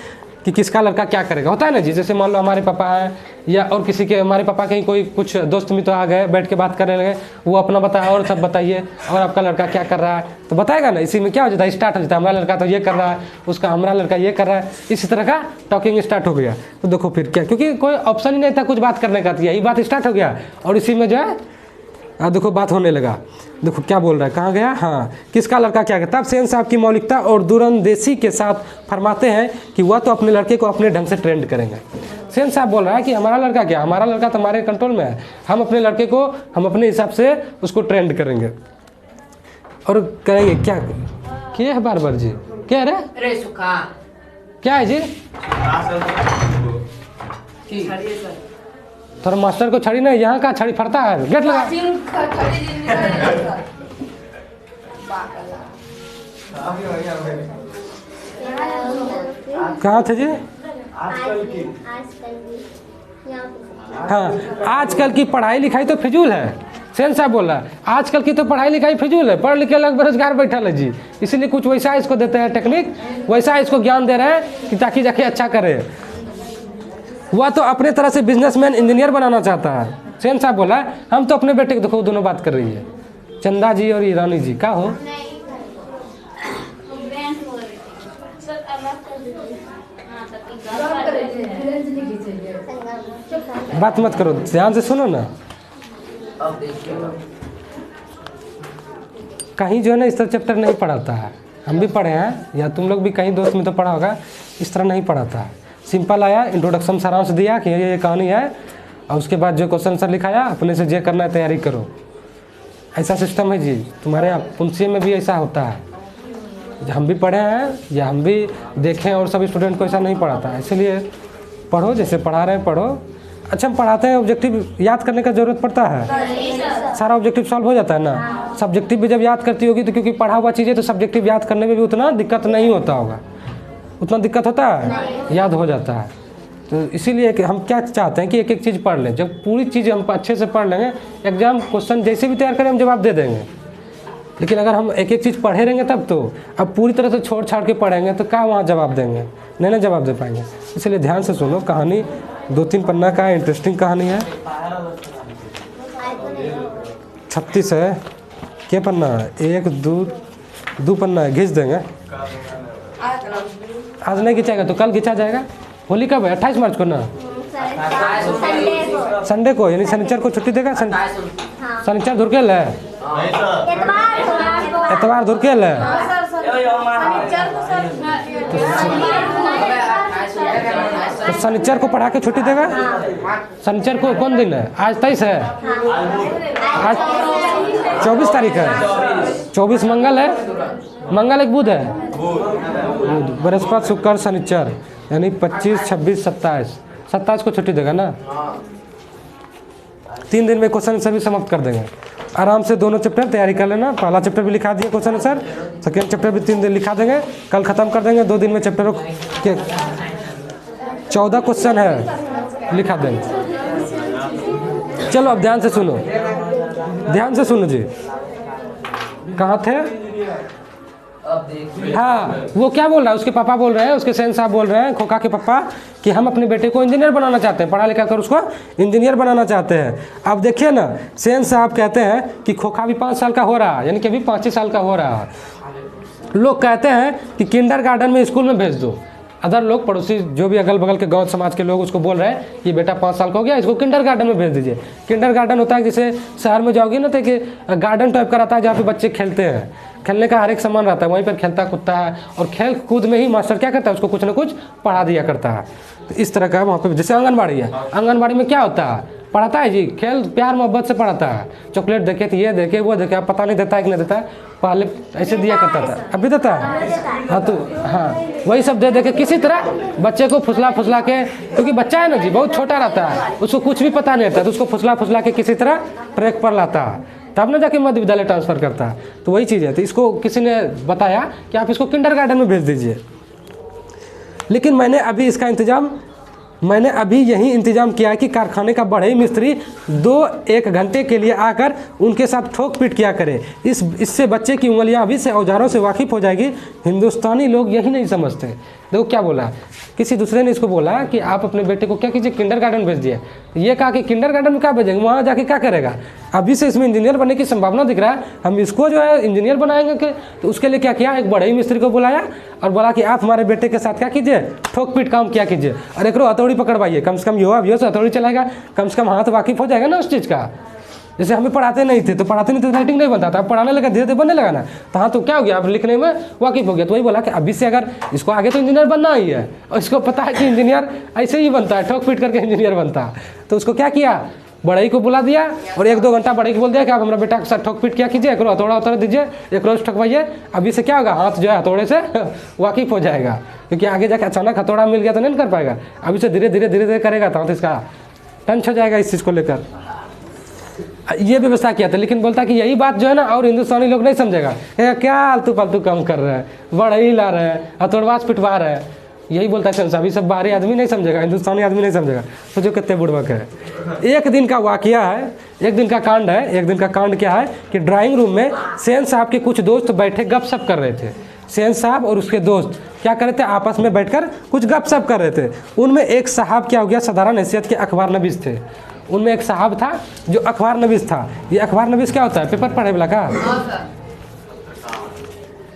कि किसका लड़का क्या करेगा। होता है ना जी, जैसे मान लो हमारे पापा हैं या और किसी के, हमारे पापा के कोई कुछ दोस्त मित्र आ गए, बैठ के बात करने लगे, वो अपना बताया और सब बताइए और आपका लड़का क्या कर रहा है, तो बताएगा ना। इसी में क्या हो जाता है, स्टार्ट हो जाता है, हमारा लड़का तो ये कर रहा है, उसका हमारा लड़का ये कर रहा है, इसी तरह का टॉकिंग स्टार्ट हो गया। तो देखो फिर क्या, क्योंकि कोई ऑप्शन ही नहीं था कुछ बात करने का, यही बात स्टार्ट हो गया और इसी में जो है देखो बात होने लगा। देखो क्या बोल रहा है, कहाँ गया, हाँ, किसका लड़का क्या करता। तब सेन साहब की मौलिकता और दूरंदेशी के साथ फरमाते हैं कि वह तो अपने लड़के को अपने ढंग से ट्रेंड करेंगे। सेन साहब बोल रहा है कि हमारा लड़का क्या, हमारा लड़का तो हमारे कंट्रोल में है, हम अपने लड़के को हम अपने हिसाब से उसको ट्रेंड करेंगे और करेंगे। क्या है बार जी, क्या है अरे सुखा क्या है जी, थोड़ा मास्टर को छड़ी नहीं, यहाँ का छड़ी फरता है, गेट लगा। कहाँ थे जी, हाँ, आजकल की पढ़ाई लिखाई तो फिजूल है। सेन साहब बोल रहा है आजकल की तो पढ़ाई लिखाई फिजूल है, पढ़ लिख के लोग बेरोजगार बैठा है जी, इसीलिए कुछ वैसा इसको देते हैं टेक्निक, वैसा इसको ज्ञान दे रहे हैं कि ताकि जाके अच्छा करे। वह तो अपने तरह से बिजनेसमैन इंजीनियर बनाना चाहता है। सेन साहब बोला हम तो अपने बेटे को, देखो दोनों बात कर रही है, चंदा जी और ईरानी जी, क्या हो बात मत करो, ध्यान से सुनो ना। अब देखिए कहीं जो है ना इस तरह चैप्टर नहीं पढ़ाता है, हम भी पढ़े हैं या तुम लोग भी कहीं दोस्त में तो पढ़ा होगा, इस तरह नहीं पढ़ाता है। सिंपल आया, इंट्रोडक्शन सारांश दिया कि ये कहानी है और उसके बाद जो क्वेश्चन सर लिखाया अपने से जो करना है तैयारी करो, ऐसा सिस्टम है जी। तुम्हारे पुंसी में भी ऐसा होता है, हम भी पढ़े हैं या हम भी देखें और सभी स्टूडेंट को ऐसा नहीं पढ़ाता है। इसलिए पढ़ो, जैसे पढ़ा रहे हैं पढ़ो। अच्छा हम पढ़ाते हैं, ऑब्जेक्टिव याद करने का ज़रूरत पड़ता है, सारा ऑब्जेक्टिव सॉल्व हो जाता है ना। सब्जेक्टिव भी जब याद करती होगी तो क्योंकि पढ़ा हुआ चीज़ें तो सब्जेक्टिव याद करने में भी उतना दिक्कत नहीं होता होगा, उतना दिक्कत होता है, याद हो जाता है। तो इसीलिए कि हम क्या चाहते हैं कि एक एक चीज़ पढ़ लें। जब पूरी चीज़ हम अच्छे से पढ़ लेंगे, एग्जाम क्वेश्चन जैसे भी तैयार करें हम जवाब दे देंगे। लेकिन अगर हम एक एक चीज़ पढ़े रहेंगे तब तो, अब पूरी तरह से छोड़ छाड़ के पढ़ेंगे तो क्या वहाँ जवाब देंगे, नहीं ना जवाब दे पाएंगे। इसलिए ध्यान से सुनो, कहानी 2-3 पन्ना का इंटरेस्टिंग कहानी है। 36 है, क्या पन्ना है, 1-2 पन्ना है, घिंच देंगे। आज नहीं खिंचाएगा तो कल खिंचा जाएगा। होली कब है, 28 मार्च को ना, संडे को, यानी शनिचर को छुट्टी देगा। शनिचर धुरकेल है, एतवार धुरकेल है, तो शनिचर को पढ़ा के छुट्टी देगा। शनिचर को कौन दिन है, आज 23 है, आज 24 तारीख है, 24 मंगल है, मंगल एक बुध है, बुध, बृहस्पति, शुक्र, शनिचर, यानी 25, 26, 27 को छुट्टी देगा ना। 3 दिन में क्वेश्चन आंसर भी समाप्त कर देंगे। आराम से दोनों चैप्टर तैयारी कर लेना। पहला चैप्टर भी लिखा दिया क्वेश्चन आंसर, सेकेंड चैप्टर भी 3 दिन लिखा देंगे, कल ख़त्म कर देंगे। 2 दिन में चैप्टरों के 14 क्वेश्चन है, लिखा देंगे। चलो अब ध्यान से सुनो, ध्यान से सुनो जी, कहाँ थे। हाँ, वो क्या बोल रहा है, उसके पापा बोल रहे हैं, उसके सेन साहब बोल रहे हैं, खोखा के पापा, कि हम अपने बेटे को इंजीनियर बनाना चाहते हैं, पढ़ा लिखा कर उसको इंजीनियर बनाना चाहते हैं। अब देखिए ना, सेन साहब कहते हैं कि खोखा भी 5 साल का हो रहा है, यानी कि अभी 5 साल का हो रहा है। लोग कहते हैं कि किंडरगार्टन में स्कूल में भेज दो। अदर लोग, पड़ोसी, जो भी अगल बगल के गांव समाज के लोग उसको बोल रहे हैं कि बेटा 5 साल का हो गया, इसको किंडरगार्टन में भेज दीजिए। किंडरगार्टन होता है जैसे शहर में जाओगे ना तो कि गार्डन टाइप का रहता है जहाँ पे बच्चे खेलते हैं, खेलने का हर एक सामान रहता है, वहीं पर खेलता कूदता है और खेल कूद में ही मास्टर क्या करता है, उसको कुछ ना कुछ पढ़ा दिया करता है। तो इस तरह का वहाँ पे जैसे आंगनबाड़ी है, आंगनबाड़ी में क्या होता है, पढ़ाता है जी, खेल प्यार मोहब्बत से पढ़ाता है। चॉकलेट देखे तो ये देखे वो देखे, अब पता नहीं देता है कि नहीं देता है, पहले ऐसे दिया करता था, अभी देता है। हाँ तो हाँ वही सब दे के किसी तरह बच्चे को फुसला फुसला के, क्योंकि बच्चा है ना जी बहुत छोटा रहता है, उसको कुछ भी पता नहीं रहता, तो उसको फुसला फुसला के किसी तरह ट्रैक पर लाता है, तब ना जाके मध्य विद्यालय ट्रांसफ़र करता है। तो वही चीज़ है। तो इसको किसी ने बताया कि आप इसको किंडरगार्टन में भेज दीजिए, लेकिन मैंने अभी यही इंतज़ाम किया है कि कारखाने का बढ़ई मिस्त्री 2-1 घंटे के लिए आकर उनके साथ ठोक पीट किया करे। इससे बच्चे की उंगलियां अभी से औजारों से वाकिफ़ हो जाएगी। हिंदुस्तानी लोग यही नहीं समझते। देखो क्या बोला, किसी दूसरे ने इसको बोला कि आप अपने बेटे को क्या कीजिए, किंडरगार्टन भेज दिए। ये कहा कि किंडरगार्टन में क्या भेजेंगे, वहाँ जाके क्या करेगा, अभी से इसमें इंजीनियर बनने की संभावना दिख रहा है, हम इसको जो है इंजीनियर बनाएंगे कि। तो उसके लिए क्या किया, एक बढ़ई मिस्त्री को बुलाया और बोला कि आप हमारे बेटे के साथ क्या कीजिए, ठोक पीट काम किया कीजिए, और एक हथौड़ी पकड़वाइए, कम से कम यो से हथौड़ी चलाएगा, कम से कम हाथ वाकिफ़ हो जाएगा ना उस चीज़ का। जैसे हमें पढ़ाते नहीं थे तो राइटिंग नहीं बनता था, अब पढ़ाने लगा धीरे धीरे बनने लगा ना, तो हाँ तो क्या हो गया, अब लिखने में वाकिफ़ हो गया। तो वही बोला कि अभी से अगर इसको आगे तो इंजीनियर बनना ही है, और इसको पता है कि इंजीनियर ऐसे ही बनता है, ठोक पीट करके इंजीनियर बनता है। तो उसको क्या किया, बढ़ई को बुला दिया और 1-2 घंटा बढ़ई को बोल दिया कि आप हमारा बेटा के साथ ठोक पीट किया कीजिए, एक हथौड़ा उतर दीजिए, एक रोज ठकवाइए। अभी से क्या होगा, हाथ जो है हथौड़े से वाकिफ़ हो जाएगा, क्योंकि आगे जाके अचानक हथौड़ा मिल गया तो नहीं कर पाएगा, अभी से धीरे धीरे करेगा तो इसका टंच हो जाएगा इस चीज़ को लेकर। ये व्यवस्था किया था। लेकिन बोलता कि यही बात जो है ना और हिंदुस्तानी लोग नहीं समझेगा, क्या आलतू फालतू काम कर रहे हैं, बढ़ई ला रहे हैं, हथौड़वास पिटवा रहे हैं, यही बोलता है संसार। अभी सब बाहरी आदमी नहीं समझेगा, हिंदुस्तानी आदमी नहीं समझेगा। सोचो कितने बुड़बक है। एक दिन का वाकया है, एक दिन का कांड है। एक दिन का कांड क्या है कि ड्राइंग रूम में सेन साहब के कुछ दोस्त बैठे गपशप कर रहे थे। सेन साहब और उसके दोस्त क्या कर रहे थे, आपस में बैठकर कुछ गपशप कर रहे थे। उनमें एक साहब क्या हो गया, साधारण हैसियत के अखबार नवीस थे। उनमें एक साहब था जो अखबार नवीस था। ये अखबार नवीस क्या होता है, पेपर पढ़े वाला का?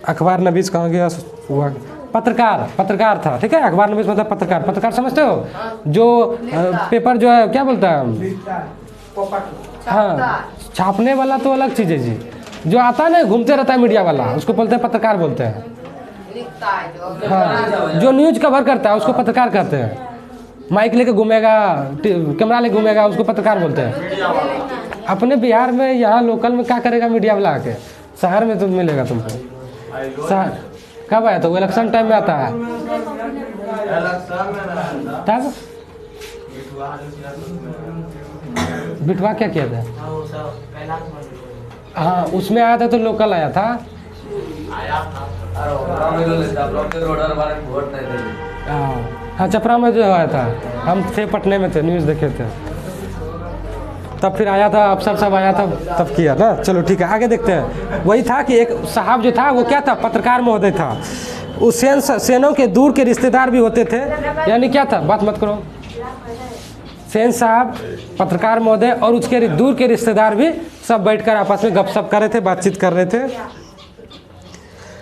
अखबार नवीस कहाँ गया, पत्रकार था। ठीक है, अखबार नवीस मतलब पत्रकार समझते हो, जो पेपर जो है क्या बोलता है, हाँ छापने वाला तो अलग चीज़ है जी, जो आता है ना घूमते रहता है मीडिया वाला, उसको बोलते हैं पत्रकार बोलते हैं। हाँ, जो न्यूज कवर करता है उसको पत्रकार कहते हैं। माइक लेके घूमेगा, कैमरा लेके घूमेगा, उसको पत्रकार बोलते हैं। अपने बिहार में यहाँ लोकल में क्या करेगा मीडिया वाला आके, शहर में तो मिलेगा तुमको। शहर कब आया तो, वो इलेक्शन टाइम में आता है तब। बिटवा क्या किया था, हाँ उसमें आया था तो लोकल आया था। हाँ चपरा में जो आया था, हम थे पटने में थे, न्यूज़ देखे थे, तब फिर आया था, अफसर सब आया था तब किया ना। चलो ठीक है, आगे देखते हैं। वही था कि एक साहब जो था वो क्या था, पत्रकार महोदय था। उस सेनों के दूर के रिश्तेदार भी होते थे, यानी क्या था, बात मत करो। सेन साहब, पत्रकार महोदय और उसके दूर के रिश्तेदार भी सब बैठकर आपस में गपशप कर रहे थे, बातचीत कर रहे थे।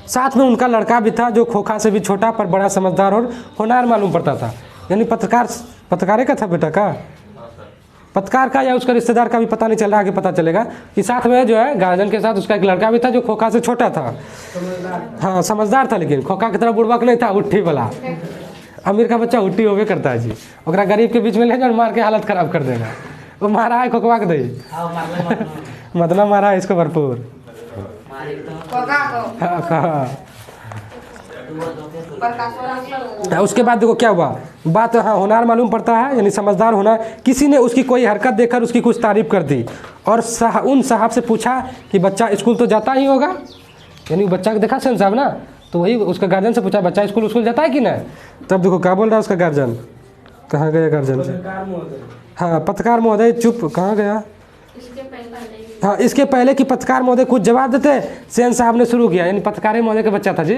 साथ में उनका लड़का भी था जो खोखा से भी छोटा पर बड़ा समझदार और होनहार मालूम पड़ता था। यानी पत्रकारे का था बेटा का, पत्रकार का या उसका रिश्तेदार का भी पता नहीं चल रहा, आगे पता चलेगा। कि साथ में जो है गार्जियन के साथ उसका एक लड़का भी था जो खोखा से छोटा था, हाँ समझदार था, लेकिन खोखा की तरह बुड़बक नहीं था, उट्ठी वाला। अमीर का बच्चा उट्टी होवे करता है जी, ओकरा गरीब के बीच में ले जाओ मार के हालत खराब कर देगा। वो मारा है खोखवा के दही मदना मारा है इसको भरपूर। उसके बाद देखो क्या हुआ, बात हाँ होनहार मालूम पड़ता है, यानी समझदार होना। किसी ने उसकी कोई हरकत देखकर उसकी कुछ तारीफ कर दी और उन साहब से पूछा कि बच्चा स्कूल तो जाता ही होगा, यानी बच्चा को देखा सेन साहब ना, तो वही उसका गार्जियन से पूछा बच्चा स्कूल जाता है कि नहीं। तब देखो क्या बोल रहा है उसका गार्जियन, कहाँ गया गार्जियन से, हाँ पत्रकार महोदय चुप, कहाँ गया, हाँ इसके पहले कि पत्रकार महोदय कुछ जवाब देते, सेन साहब ने शुरू किया। यानी पत्रकार महोदय का बच्चा था जी,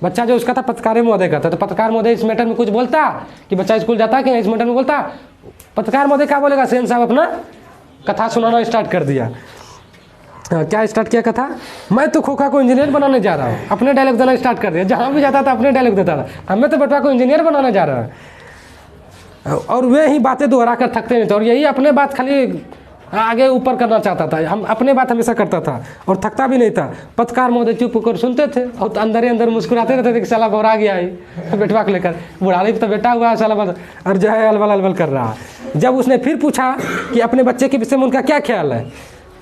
बच्चा जो उसका था पत्रकार महोदय का था। तो पत्रकार महोदय इस मैटर में कुछ बोलता कि बच्चा स्कूल जाता है कि इस मैटर में बोलता, पत्रकार महोदय क्या बोलेगा, सेन साहब अपना कथा सुनाना स्टार्ट कर दिया। क्या स्टार्ट किया कथा, मैं तो खोखा को इंजीनियर बनाने जा रहा हूँ, अपने डायलॉग देना स्टार्ट कर दिया। जहाँ भी जाता था अपने डायलॉग देता था, हमें तो बेटा को इंजीनियर बनाने जा रहा है। और वे ही बातें दोहरा कर थकते नहीं थे, और यही अपने बात खाली आगे ऊपर करना चाहता था, हम अपने बात हमेशा करता था और थकता भी नहीं था। पत्रकार महोदय चुप होकर सुनते थे और अंदर ही अंदर मुस्कुराते रहते थे कि साला घबरा गया है बेटवा को लेकर, बुढ़ाली तो बेटा हुआ है साला, और जो है अलबल अलबल कर रहा है। जब उसने फिर पूछा कि अपने बच्चे के विषय में उनका क्या ख्याल है,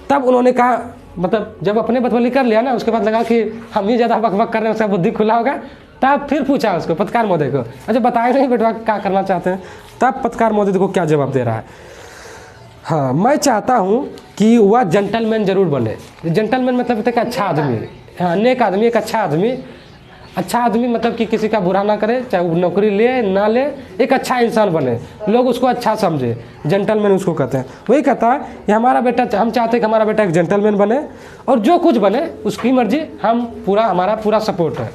तब उन्होंने कहा, मतलब जब अपने बतवली कर लिया ना, उसके बाद लगा कि हम ही ज़्यादा बकबक कर रहे हैं, उसका बुद्धि खुला होगा, तब फिर पूछा उसको पत्रकार महोदय को, अच्छा बताए नहीं बेटा क्या करना चाहते हैं। तब पत्रकार महोदय देखो क्या जवाब दे रहा है। हाँ, मैं चाहता हूँ कि वह जेंटलमैन जरूर बने। जेंटलमैन मतलब होता है कि अच्छा आदमी, हाँ नेक आदमी, एक अच्छा आदमी। अच्छा आदमी मतलब कि किसी का बुरा ना करे, चाहे वो नौकरी ले ना ले, एक अच्छा इंसान बने, लोग उसको अच्छा समझे, जेंटलमैन उसको कहते हैं। वही कहता है कि हमारा बेटा, हम चाहते हैं कि हमारा बेटा एक जेंटलमैन बने और जो कुछ बने उसकी मर्जी, हम पूरा, हमारा पूरा सपोर्ट है।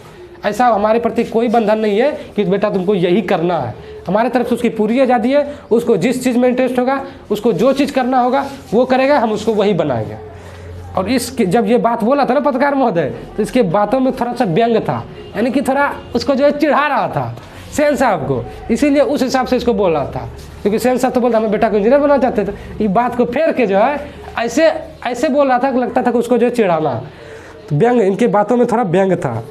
ऐसा हमारे प्रति कोई बंधन नहीं है कि बेटा तुमको यही करना है, हमारे तरफ से उसकी पूरी आज़ादी है। उसको जिस चीज़ में इंटरेस्ट होगा, उसको जो चीज़ करना होगा वो करेगा, हम उसको वही बनाएंगे। और इसके जब ये बात बोला था ना पत्रकार महोदय, तो इसके बातों में थोड़ा सा व्यंग था, यानी कि थोड़ा उसको जो है चिढ़ा रहा था सेन साहब को, इसीलिए उस हिसाब से इसको बोल रहा था। क्योंकि सेन साहब तो बोलता हमें बेटा को इंजीनियर बनाना चाहते थे, ये बात को फेर के जो है ऐसे ऐसे बोल रहा था कि लगता था कि उसको जो है चिढ़ाना। तो व्यंग, इनके बातों में थोड़ा व्यंग था।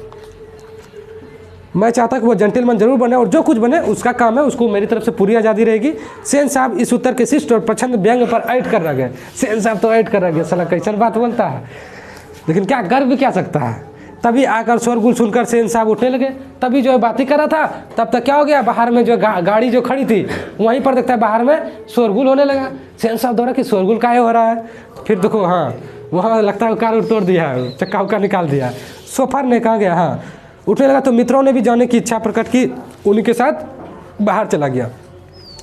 मैं चाहता कि वो जेंटलमैन जरूर बने और जो कुछ बने उसका काम है, उसको मेरी तरफ से पूरी आज़ादी रहेगी। सेन साहब इस उत्तर के शिष्ट और प्रचंड व्यंग पर ऐड कर रह गए। सेन साहब तो ऐड कर रह गए, साला कैसन बात बोलता है, लेकिन क्या गर्व भी क्या सकता है। तभी आकर शोरगुल सुनकर सेन साहब उठने लगे। तभी जो है बात ही कर रहा था, तब तक क्या हो गया, बाहर में जो गाड़ी जो खड़ी थी वहीं पर देखता है बाहर में शोरगुल होने लगा। सेन साहब दौड़ा कि शोरगुल काहे हो रहा है, फिर देखो हाँ वहाँ लगता है कार तोड़ दिया है, चक्का उक्का निकाल दिया, सोफर ने कहा गया, हाँ उठने लगा। तो मित्रों ने भी जाने की इच्छा प्रकट की, उन्हीं के साथ बाहर चला गया।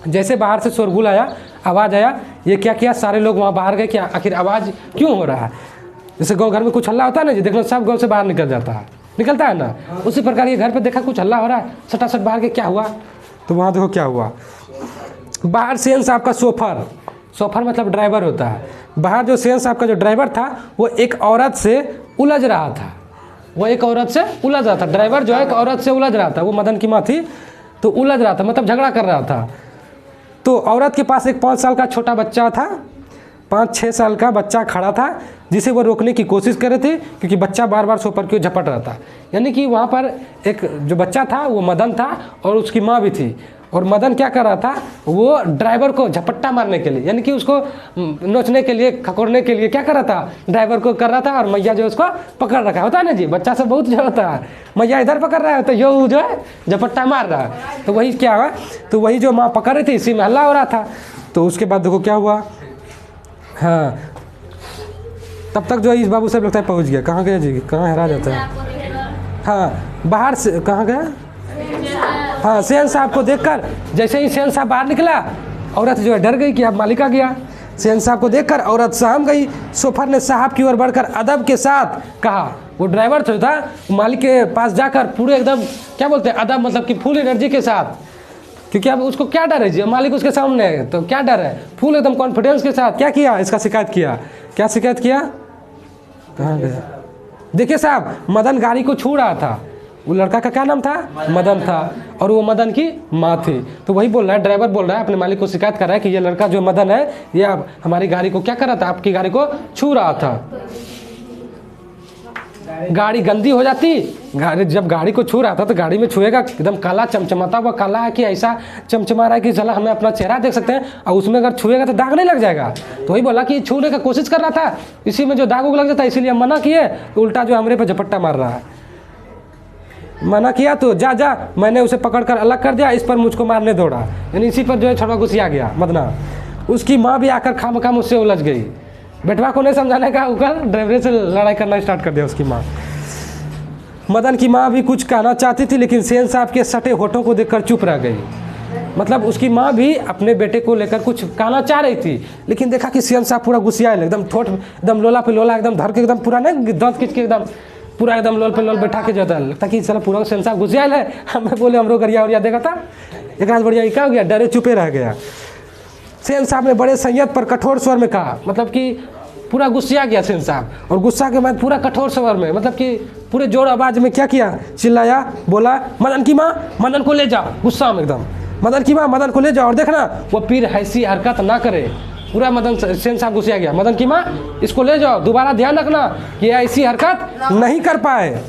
जैसे बाहर से शोरगुल आया, आवाज़ आया, ये क्या किया, सारे लोग वहाँ बाहर गए कि आखिर आवाज़ क्यों हो रहा है। जैसे गाँव घर में कुछ हल्ला होता है ना जी, देखना सब गाँव से बाहर निकल जाता है, निकलता है ना, उसी प्रकार ये घर पे देखा कुछ हल्ला हो रहा है, सटासट बाहर के क्या हुआ। तो वहाँ देखो क्या हुआ, बाहर सेन साहब का सोफर, सोफर मतलब ड्राइवर होता है, बाहर जो सेन साहब का जो ड्राइवर था वो एक औरत से उलझ रहा था, वो एक औरत से उलझ रहा था। ड्राइवर जो है एक औरत से उलझ रहा था, वो मदन की माँ थी, तो उलझ रहा था मतलब झगड़ा कर रहा था। तो औरत के पास एक 5 साल का छोटा बच्चा था, 5-6 साल का बच्चा खड़ा था, जिसे वो रोकने की कोशिश कर रहे थे, क्योंकि बच्चा बार बार सोफर की ओर झपट रहा था। यानी कि वहाँ पर एक जो बच्चा था वो मदन था और उसकी माँ भी थी, और मदन क्या कर रहा था, वो ड्राइवर को झपट्टा मारने के लिए, यानी कि उसको नोचने के लिए, खकोरने के लिए क्या कर रहा था, ड्राइवर को कर रहा था। और मैया जो उसको पकड़ रखा होता है ना जी, बच्चा सब बहुत जो होता है, मैया इधर पकड़ रहा है तो यो जो है झपट्टा मार रहा है। तो वही क्या हुआ, तो वही जो माँ पकड़ रही थी, इसी में हल्ला हो रहा था। तो उसके बाद देखो क्या हुआ, हाँ तब तक जो है इस बाबू साहब लगता है पहुँच गया। कहाँ गया जी, कहाँ हरा जाता है, हाँ बाहर से कहाँ गया, हाँ सेन साहब को देखकर जैसे ही सेन साहब बाहर निकला, औरत जो है डर गई कि अब मालिक आ गया। सेन साहब को देखकर औरत सहम गई। सोफर ने साहब की ओर बढ़कर अदब के साथ कहा, वो ड्राइवर जो था मालिक के पास जाकर पूरे एकदम क्या बोलते हैं अदब, मतलब कि फुल एनर्जी के साथ, क्योंकि अब उसको क्या डर है जी, मालिक उसके सामने है तो क्या डर है, फुल एकदम कॉन्फिडेंस के साथ क्या किया, इसका शिकायत किया। क्या शिकायत किया, कहाँ गया, देखिए साहब मदन गाड़ी को छू रहा था, वो लड़का का क्या नाम था, मदन था, और वो मदन की माँ थी। तो वही बोल रहा है, ड्राइवर बोल रहा है, अपने मालिक को शिकायत कर रहा है कि ये लड़का जो मदन है ये अब हमारी गाड़ी को क्या कर रहा था, आपकी गाड़ी को छू रहा था। गाड़ी गंदी हो जाती, गाड़ी जब गाड़ी को छू रहा था तो गाड़ी में छुएगा एकदम काला चमचमाता हुआ काला है कि ऐसा चमचमा रहा है कि चला हमें अपना चेहरा देख सकते हैं, और उसमें अगर छुएगा तो दाग नहीं लग जाएगा। तो वही बोला कि छूने का कोशिश कर रहा था, इसी में जो दाग उग लग जाता है, इसीलिए मना किए, तो उल्टा जो हमारे पर झपट्टा मार रहा है। मना किया तो जा जा, मैंने उसे पकड़कर अलग कर दिया, इस पर मुझको मारने दौड़ा, यानी इसी पर जो है छोटा गुस्सिया गया मदना। उसकी माँ भी आकर खामखा मुझसे उलझ गई, बेटवा को नहीं समझाने का ऊपर ड्राइवर से लड़ाई करना स्टार्ट कर दिया उसकी माँ। मदन की माँ भी कुछ कहना चाहती थी, लेकिन सेन साहब के सटे होठों को देखकर चुप रह गई। मतलब उसकी माँ भी अपने बेटे को लेकर कुछ कहना चाह रही थी, लेकिन देखा कि सेन साहब पूरा गुस्सिया एकदम, ठोठ एकदम लोला पे लोला एकदम धर के एकदम पूरा नहीं दांत खींच के एकदम पूरा एकदम लोल पे लोल बैठा के जाता, लगता कि चलो पूरा सेन साहब गुस्सिया है। हमें बोले हमरो गरिया उरिया देखा था, एक रात बढ़िया क्या हो गया, डरे चुपे रह गया। सेन साहब ने बड़े संयत पर कठोर स्वर में कहा, मतलब कि पूरा गुस्सिया गया सेन साहब, और गुस्सा के बाद पूरा कठोर स्वर में, मतलब कि पूरे जोर आवाज़ में क्या किया, चिल्लाया, बोला मदन की माँ मदन को ले जाओ, गुस्सा में एकदम, मदन की माँ मदन को ले जाओ, और देखना वो फिर ऐसी हरकत ना करे। पूरा मदन सेन साहब गुस्सिया गया, मदन की माँ इसको ले जाओ, दोबारा ध्यान रखना कि ऐसी हरकत नहीं कर पाए।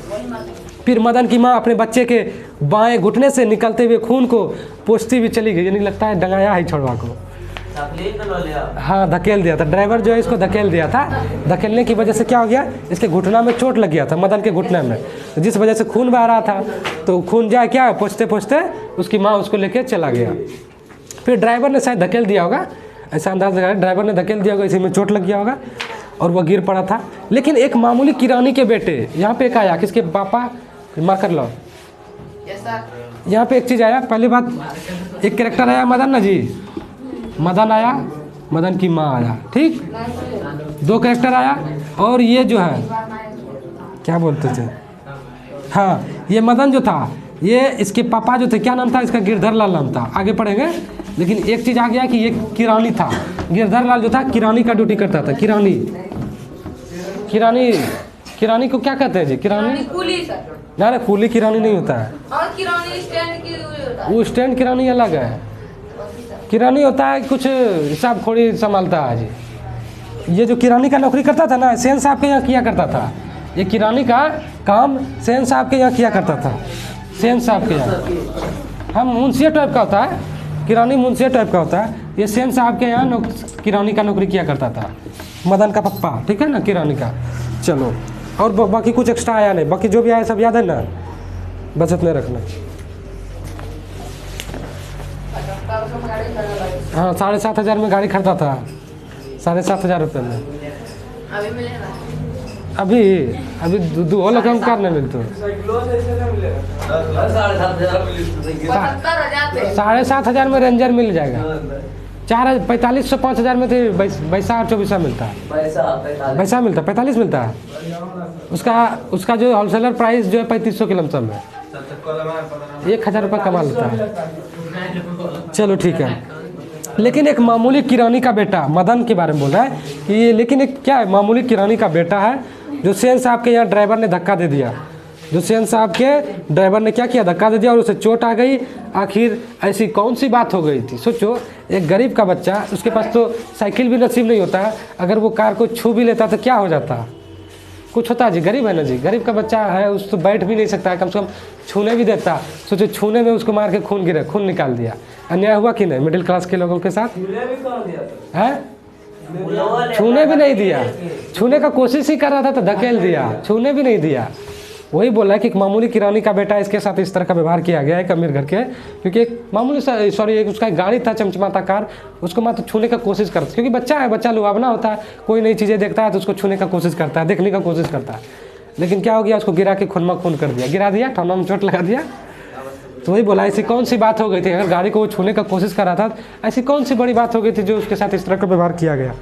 फिर मदन की माँ अपने बच्चे के बाएं घुटने से निकलते हुए खून को पोंछती हुई चली गई, यानी लगता है डंगाया ही छोड़वा को। हाँ धकेल दिया था, ड्राइवर जो है इसको धकेल दिया था। धकेलने की वजह से क्या हो गया, इसके घुटना में चोट लग गया था, मदन के घुटने में, जिस वजह से खून बह रहा था। तो खून जाए क्या, पहुँचते पहुँचते उसकी माँ उसको लेके चला गया। फिर ड्राइवर ने शायद धकेल दिया होगा, ऐसा अंदाज लगाया, ड्राइवर ने धकेल दिया होगा, इसी में चोट लग गया होगा और वह गिर पड़ा था। लेकिन एक मामूली किरानी के बेटे यहाँ पे एक आया, किसके पापा, माँ कर लो, जैसा यहाँ पे एक चीज़ आया। पहली बात, एक कैरेक्टर आया मदन ना जी, मदन आया, मदन की माँ आया, ठीक, 2 कैरेक्टर आया। और ये जो है क्या बोलते थे, हाँ ये मदन जो था, ये इसके पापा जो थे, क्या नाम था इसका, गिरधर लाल नाम था, आगे पढ़ेंगे। लेकिन एक चीज़ आ गया कि ये किरानी था, गिरधर लाल जो था किरानी का ड्यूटी करता था। किरानी, किरानी, किरानी को क्या कहते हैं जी, किरानी, कुली सर, ना कुली किरानी नहीं होता है, और किरानी स्टैंड की होता है। वो स्टैंड किरानी अलग है। किरानी होता है कुछ हिसाब खोड़ी संभालता है जी। ये जो किरानी का नौकरी करता था ना, सेन साहब के यहाँ किया करता था। ये किरानी का काम सेन साहब के यहाँ किया करता था, सेन साहब के यहाँ। हम मुंशिया टाइप का होता है, किरानी मुंशिया टाइप का होता है। ये सेन साहब के यहाँ किरानी का नौकरी किया करता था, मदन का पप्पा, ठीक है ना, किरानी का। चलो, और बाकी कुछ एक्स्ट्रा आया नहीं, बाकी जो भी आया सब याद है ना, बचत नहीं रखना। हाँ 7,500 में गाड़ी खरीदा था, 7,500 रुपये में। अभी मिलेगा, अभी दो लोग हम करने मिलते हैं। 7,500 में रेंजर मिल जाएगा। 4,4500 5,000 में तो बैसा और 24 मिलता है, बैसा मिलता है, 45 मिलता है। उसका जो होलसेलर प्राइस जो है 3500 के लमसम है, 1,000 रुपये कमा लेता है। चलो ठीक है। लेकिन एक मामूली किरानी का बेटा, मदन के बारे में बोल रहा है कि ये, लेकिन एक क्या है, मामूली किरानी का बेटा है जो सेन साहब के यहाँ ड्राइवर ने धक्का दे दिया। जो सेन साहब के ड्राइवर ने क्या किया, धक्का दे दिया और उसे चोट आ गई। आखिर ऐसी कौन सी बात हो गई थी, सोचो, एक गरीब का बच्चा, उसके पास तो साइकिल भी नसीब नहीं होता है, अगर वो कार को छू भी लेता तो क्या हो जाता, कुछ होता जी, गरीब है ना जी, गरीब का बच्चा है, उस तो बैठ भी नहीं सकता है, कम से कम छूने भी देता। सोचो छूने में उसको मार के खून गिरा, खून निकाल दिया। अन्याय हुआ कि नहीं मिडिल क्लास के लोगों के साथ, है? छूने भी नहीं दिया, छूने का कोशिश ही कर रहा था तो धकेल दिया, छूने भी नहीं दिया। वही बोला है कि एक मामूली किरानी का बेटा, इसके साथ इस तरह का व्यवहार किया गया है एक अमीर घर के, क्योंकि एक मामूली एक उसका एक गाड़ी था चमचमाता कार, उसको मात्र छूने का कोशिश करता, क्योंकि बच्चा है, बच्चा लुभावना होता है, कोई नई चीज़ें देखता है तो उसको छूने का कोशिश करता है, देखने का कोशिश करता है। लेकिन क्या हो गया, उसको गिरा के खूनमा खून कर दिया, गिरा दिया, ठंडा में चोट लगा दिया। तो वही बोला, ऐसी कौन सी बात हो गई थी, अगर गाड़ी को वो छूने का कोशिश कर रहा था, ऐसी कौन सी बड़ी बात हो गई थी जो उसके साथ इस तरह का व्यवहार किया गया।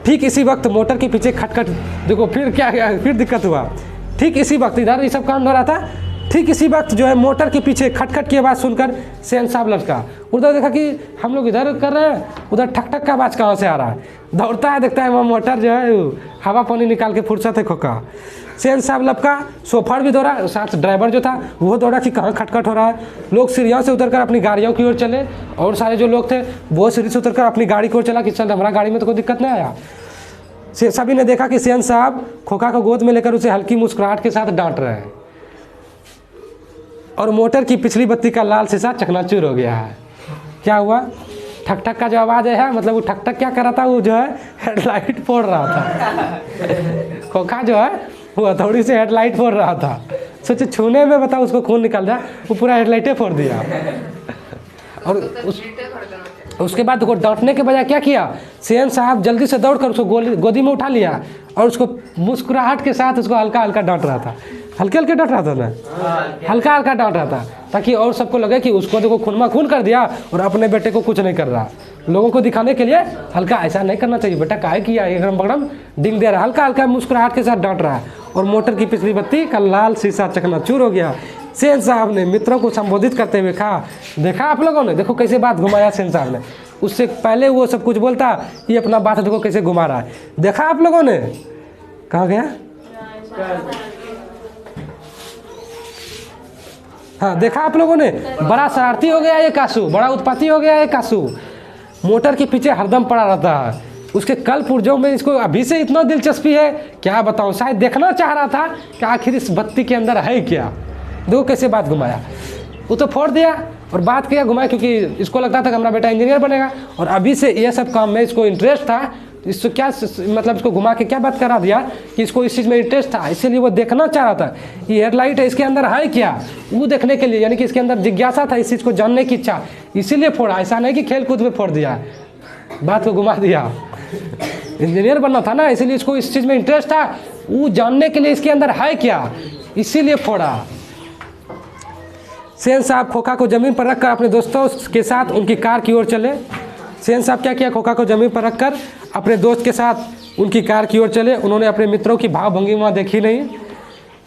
ठीक इसी वक्त मोटर के पीछे खटखट, देखो फिर क्या गया, फिर दिक्कत हुआ। ठीक इसी वक्त इधर ये सब काम हो रहा था, ठीक इसी वक्त जो है मोटर के पीछे खटखट की आवाज़ सुनकर सेन साहब लटका, उधर देखा कि हम लोग इधर कर रहे हैं, उधर ठक ठक का आवाज़ कहाँ से आ रहा है। दौड़ता है, देखता है वहाँ मोटर जो है हवा पानी निकाल के फुर्सत है खोका। सेन साहब लपका, सोफर भी दौड़ा, साथ ड्राइवर जो था वो दौड़ा कि कहाँ खटखट हो रहा है। लोग सीढ़ियों से उतरकर अपनी गाड़ियों की ओर चले, और सारे जो लोग थे वो सीढ़ी से उतरकर अपनी गाड़ी की ओर चला कि चल हमारा गाड़ी में तो कोई दिक्कत नहीं आया। सभी ने देखा कि सेन साहब खोखा को गोद में लेकर उसे हल्की मुस्कुराहट के साथ डांट रहे हैं, और मोटर की पिछली बत्ती का लाल शीशा चकनाचूर हो गया है। क्या हुआ, ठक ठक का जो आवाज़ है, मतलब वो ठक ठक क्या कर रहा था, वो जो है हेडलाइट फोड़ रहा था। खोखा जो है वो हथौड़ी से हेडलाइट फोड़ रहा था। सोचे छूने में बताओ उसको खून निकल जाए, वो पूरा हेडलाइटे फोड़ दिया। और उसके बाद वो डांटने के बजाय क्या किया, सेन साहब जल्दी से दौड़कर उसको गोदी में उठा लिया और उसको मुस्कुराहट के साथ उसको हल्का हल्का डांट रहा था। हल्के हल्के डांट रहा था ना, हल्का हल्का डांट रहा था, ताकि और सबको लगे कि उसको देखो खूनमा खून कर दिया और अपने बेटे को कुछ नहीं कर रहा। लोगों को दिखाने के लिए हल्का, ऐसा नहीं करना चाहिए बेटा, काहे किया, एकदम बगड़म डिंग दे रहा, हल्का हल्का मुस्कुराहट के साथ डांट रहा है। और मोटर की पिछली बत्ती का लाल शीशा चकनाचूर हो गया। सेन साहब ने मित्रों को संबोधित करते हुए कहा, देखा आप लोगों ने, देखो कैसे बात घुमाया सेन साहब ने। उससे पहले वो सब कुछ बोलता, ये अपना बात देखो कैसे घुमा रहा है। देखा आप लोगों ने, कहाँ गया, हाँ देखा आप लोगों ने, बड़ा शरारती हो गया ये कासू, बड़ा उत्पाती हो गया ये कासू। मोटर के पीछे हरदम पड़ा रहता है, उसके कल पुर्जों में इसको अभी से इतना दिलचस्पी है, क्या बताऊं, शायद देखना चाह रहा था कि आखिर इस बत्ती के अंदर है क्या। देखो कैसे बात घुमाया, वो तो फोड़ दिया, और बात किया घुमाया, क्योंकि इसको लगता था कि हमारा बेटा इंजीनियर बनेगा और अभी से ये सब काम में इसको इंटरेस्ट था। इसको क्या मतलब इसको घुमा के क्या बात करा दिया कि इसको इस चीज़ में इंटरेस्ट था, इसीलिए वो देखना चाह रहा था ये हेडलाइट है इसके अंदर है क्या, वो देखने के लिए, यानी कि इसके अंदर जिज्ञासा था, इस चीज़ को जानने की इच्छा, इसीलिए फोड़ा। ऐसा नहीं कि खेल कूद में फोड़ दिया, बात को घुमा दिया। इंजीनियर बनना था ना, इसीलिए इसको इस चीज़ में इंटरेस्ट था, वो जानने के लिए इसके अंदर है क्या, इसीलिए फोड़ा। सेन साहब खोखा को ज़मीन पर रखकर अपने दोस्तों के साथ उनकी कार की ओर चले। सेन साहब क्या किया, खोखा को ज़मीन पर रखकर अपने दोस्त के साथ उनकी कार की ओर चले। उन्होंने अपने मित्रों की भाव भंगिमा देखी नहीं,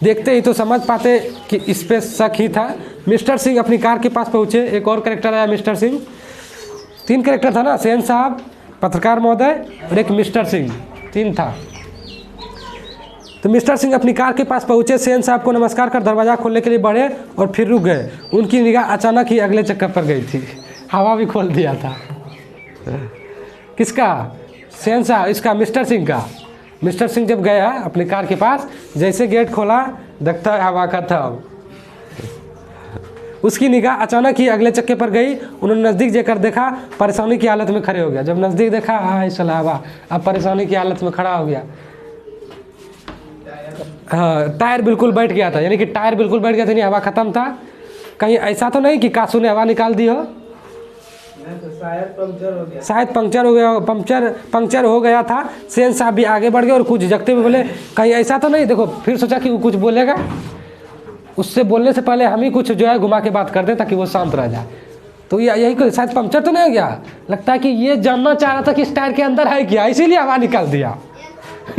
देखते ही तो समझ पाते कि इस पे शक ही था। मिस्टर सिंह अपनी कार के पास पहुँचे। एक और कैरेक्टर आया मिस्टर सिंह, 3 कैरेक्टर था ना, सेन साहब, पत्रकार महोदय और एक मिस्टर सिंह, 3 था। तो मिस्टर सिंह अपनी कार के पास पहुंचे। सेन साहब को नमस्कार कर दरवाज़ा खोलने के लिए बढ़े और फिर रुक गए। उनकी निगाह अचानक ही अगले चक्कर पर गई थी। हवा भी खोल दिया था। किसका? सेन साहब, इसका मिस्टर सिंह का। मिस्टर सिंह जब गया अपनी कार के पास, जैसे गेट खोला देखता है हवा का था। उसकी निगाह अचानक ही अगले चक्के पर गई। उन्होंने नज़दीक जाकर देखा, परेशानी की हालत में खड़े हो गया। जब नज़दीक देखा, हाँ चला हवा, अब परेशानी की हालत में खड़ा हो गया। हाँ, टायर बिल्कुल बैठ गया था, यानी कि टायर बिल्कुल बैठ गया था, नहीं हवा ख़त्म था। कहीं ऐसा तो नहीं कि कासू ने हवा निकाल दी हो? शायद पंक्चर हो गया था। सेन साहब भी आगे बढ़ गए और कुछ झिझकते हुए बोले, कहीं ऐसा तो नहीं? देखो फिर सोचा कि वो कुछ बोलेगा, उससे बोलने से पहले हम ही कुछ जो है घुमा के बात कर दें ताकि वो शांत रह जाए। तो यही को शायद पंक्चर तो नहीं हो गया, लगता है कि ये जानना चाह रहा था कि इस टायर के अंदर है क्या, इसीलिए हवा निकाल दिया।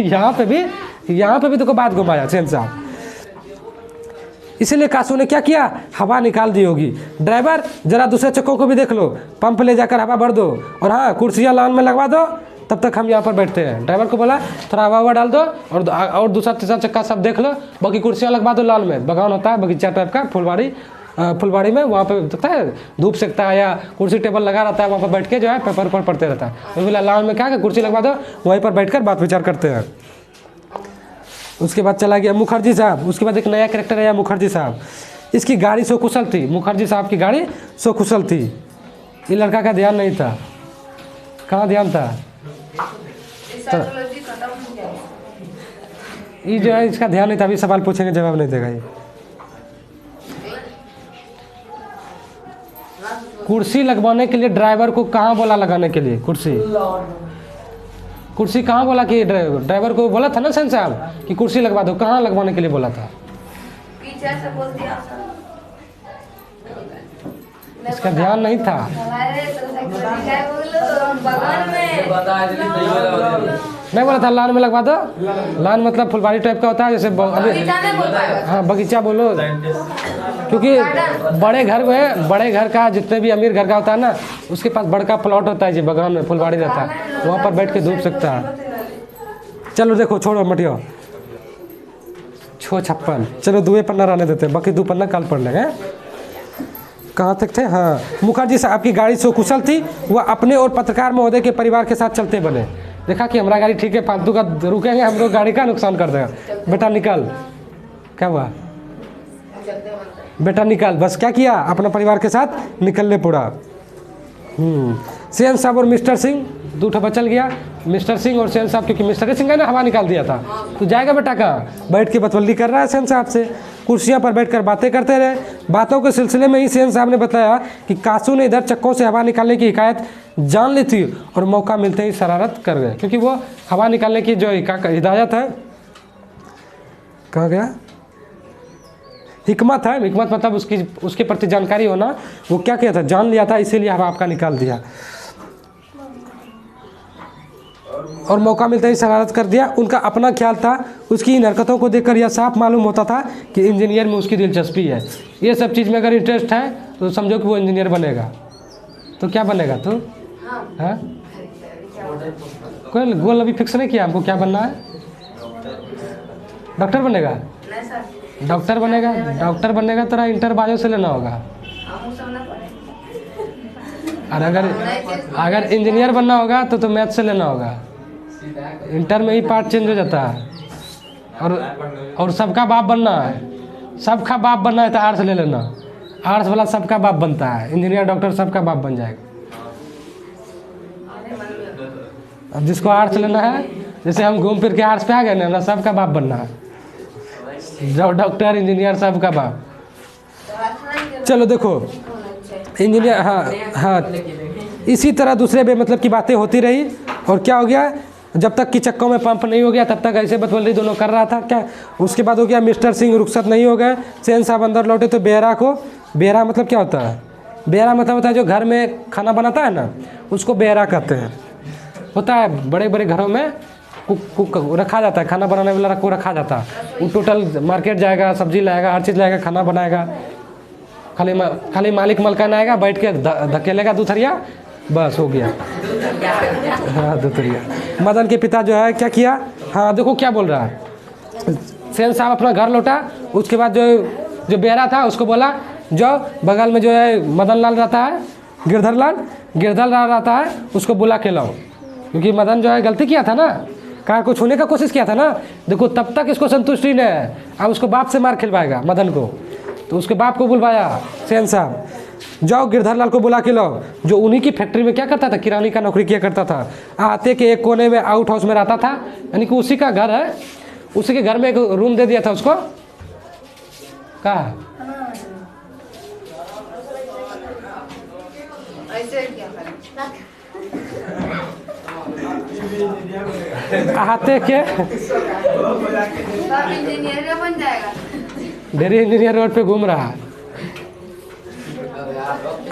यहाँ पे भी तो बात घुमाया सेन साहब। इसीलिए कासू ने क्या किया, हवा निकाल दी होगी। ड्राइवर जरा दूसरे चक्कों को भी देख लो, पंप ले जाकर हवा भर दो, और हाँ कुर्सियाँ लाइन में लगवा दो, तब तक हम यहाँ पर बैठते हैं। ड्राइवर को बोला थोड़ा हवा डाल दो और दूसरा तीसरा चक्का सब देख लो, बाकी कुर्सियाँ लगवा दो लाइन में। बगान होता है बगीचा टाइप का फुलवाड़ी में, वहाँ पे लगता है धूप सेकता है या कुर्सी टेबल लगा रहता है, वहाँ पर बैठ के जो है पेपर ऊपर पढ़ते रहता है। तो बोला लाइन में क्या कुर्सी लगवा दो, वहीं पर बैठ कर बात विचार करते हैं। उसके बाद चला गया मुखर्जी साहब। उसके बाद एक नया कैरेक्टर आया मुखर्जी साहब। इसकी गाड़ी सो कुशल थी, मुखर्जी साहब की गाड़ी सो कुशल थी। ये लड़का का ध्यान नहीं था, कहाँ ध्यान था? ये जो है इसका ध्यान नहीं था। अभी सवाल पूछेंगे जवाब नहीं देगा ये। कुर्सी लगवाने के लिए ड्राइवर को कहाँ बोला लगाने के लिए? कुर्सी कहाँ बोला कि ड्राइवर को बोला था ना सेन साहब कि कुर्सी लगवा दो, कहाँ लगवाने के लिए बोला था? पीछे से बोल दिया। इसका ध्यान नहीं था। नहीं बोला था लाइन में लगवा दो। लाइन मतलब फुलवाड़ी टाइप का होता है, जैसे हाँ बगीचा बोलो, क्योंकि बड़े घर का जितने भी अमीर घर का होता है ना, उसके पास बड़का प्लॉट होता है जी, बगान में फुलवाड़ी रहता है, वहाँ पर बैठ के धूप सकता है। चलो देखो छोड़ो मटियो, छो छप्पन, चलो 2 पन्ना रहने देते हैं, बाकी 2 पन्ना कल पढ़ लेंगे। कहाँ तक थे? हाँ, मुखर्जी साहब की गाड़ी सो कुशल थी। वह अपने और पत्रकार महोदय के परिवार के साथ चलते बने। देखा कि हमारा गाड़ी ठीक है, फालतू का रुकेंगे हम लोग, गाड़ी का नुकसान कर देगा। बेटा निकल, क्या हुआ? बेटा निकल। बस क्या किया, अपना परिवार के साथ निकलने पड़ा। सेन साहब और मिस्टर सिंह, 2 बचल गया, मिस्टर सिंह और सेन साहब, क्योंकि मिस्टर सिंह ने हवा निकाल दिया था। तो जाएगा बेटा कहाँ? बैठ के बतवल्ली कर रहा है सेन साहब से। कुर्सियाँ पर बैठकर बातें करते रहे। बातों के सिलसिले में ही सेन साहब ने बताया कि कासू ने इधर चक्कों से हवा निकालने की हिकायत जान ली थी और मौका मिलते ही शरारत कर गए, क्योंकि वो हवा निकालने की जो हिदायत है, कहाँ गया, हिकमत है, हिकमत मतलब उसके प्रति जानकारी होना, वो क्या किया था, जान लिया था, इसीलिए हवा आपका निकाल दिया और मौका मिलता ही शरारत कर दिया। उनका अपना ख्याल था। उसकी इन हरकतों को देखकर यह साफ मालूम होता था कि इंजीनियर में उसकी दिलचस्पी है। ये सब चीज़ में अगर इंटरेस्ट है तो समझो कि वो इंजीनियर बनेगा। तो क्या बनेगा तू? हाँ, कोई गोल अभी फिक्स नहीं किया हमको, क्या बनना है? डॉक्टर बनेगा? डॉक्टर बनेगा तेरा इंटर बायो से लेना होगा। और अगर इंजीनियर बनना होगा तो मैथ से लेना होगा। इंटर में ही पार्ट चेंज हो जाता है। और सबका बाप बनना है, तो आर्ट्स ले लेना। आर्ट्स वाला सबका बाप बनता है, इंजीनियर डॉक्टर सबका बाप बन जाएगा। अब जिसको आर्ट्स लेना है, जैसे हम घूम फिर के आर्ट्स पे आ गए ना, सबका बाप बनना है, जो डॉक्टर इंजीनियर सबका बाप। चलो देखो इंजीनियर, हाँ इसी तरह दूसरे बेमतलब की बातें होती रही। और क्या हो गया, जब तक कि चक्कों में पंप नहीं हो गया तब तक ऐसे बतवल्ली दोनों कर रहा था क्या। उसके बाद हो गया मिस्टर सिंह रुखसत नहीं हो गए, सेन साहब अंदर लौटे तो बेहरा को, बेहरा मतलब क्या होता है, बेहरा मतलब होता है जो घर में खाना बनाता है ना, उसको बेहरा कहते हैं। होता है बड़े बड़े घरों में कुक रखा जाता है, खाना बनाने वाला को रखा जाता है। वो टोटल मार्केट जाएगा, सब्जी लाएगा, हर चीज़ लाएगा, खाना बनाएगा, खाली मालिक मलकान आएगा, बैठ के धकेलेगा दूथरिया, बस हो गया। हाँ दूथरिया। मदन के पिता जो है क्या किया, हाँ देखो क्या बोल रहा है, सेन साहब अपना घर लौटा, उसके बाद जो बेहरा था उसको बोला जो बगल में जो है मदन लाल रहता है, गिरधर लाल रहता है, उसको बुला के लाओ, क्योंकि मदन जो है गलती किया था ना, कार को छूने का कोशिश किया था ना। देखो तब तक इसको संतुष्टि नहीं है, अब उसको बाप से मार खिलवाएगा मदन को। तो उसके बाप को बुलवाया सेन साहब, जाओ गिरधर लाल को बुला के लाओ, जो उन्हीं की फैक्ट्री में क्या करता था, किरानी का नौकरी किया करता था। आते के एक कोने में आउट हाउस में रहता था, यानी कि उसी का घर है, उसी के घर में एक रूम दे दिया था उसको। कहा ऐसे क्या करें, आते के सब इंजीनियर बन जाएगा। डेरी इंजीनियर रोड पे घूम रहा है।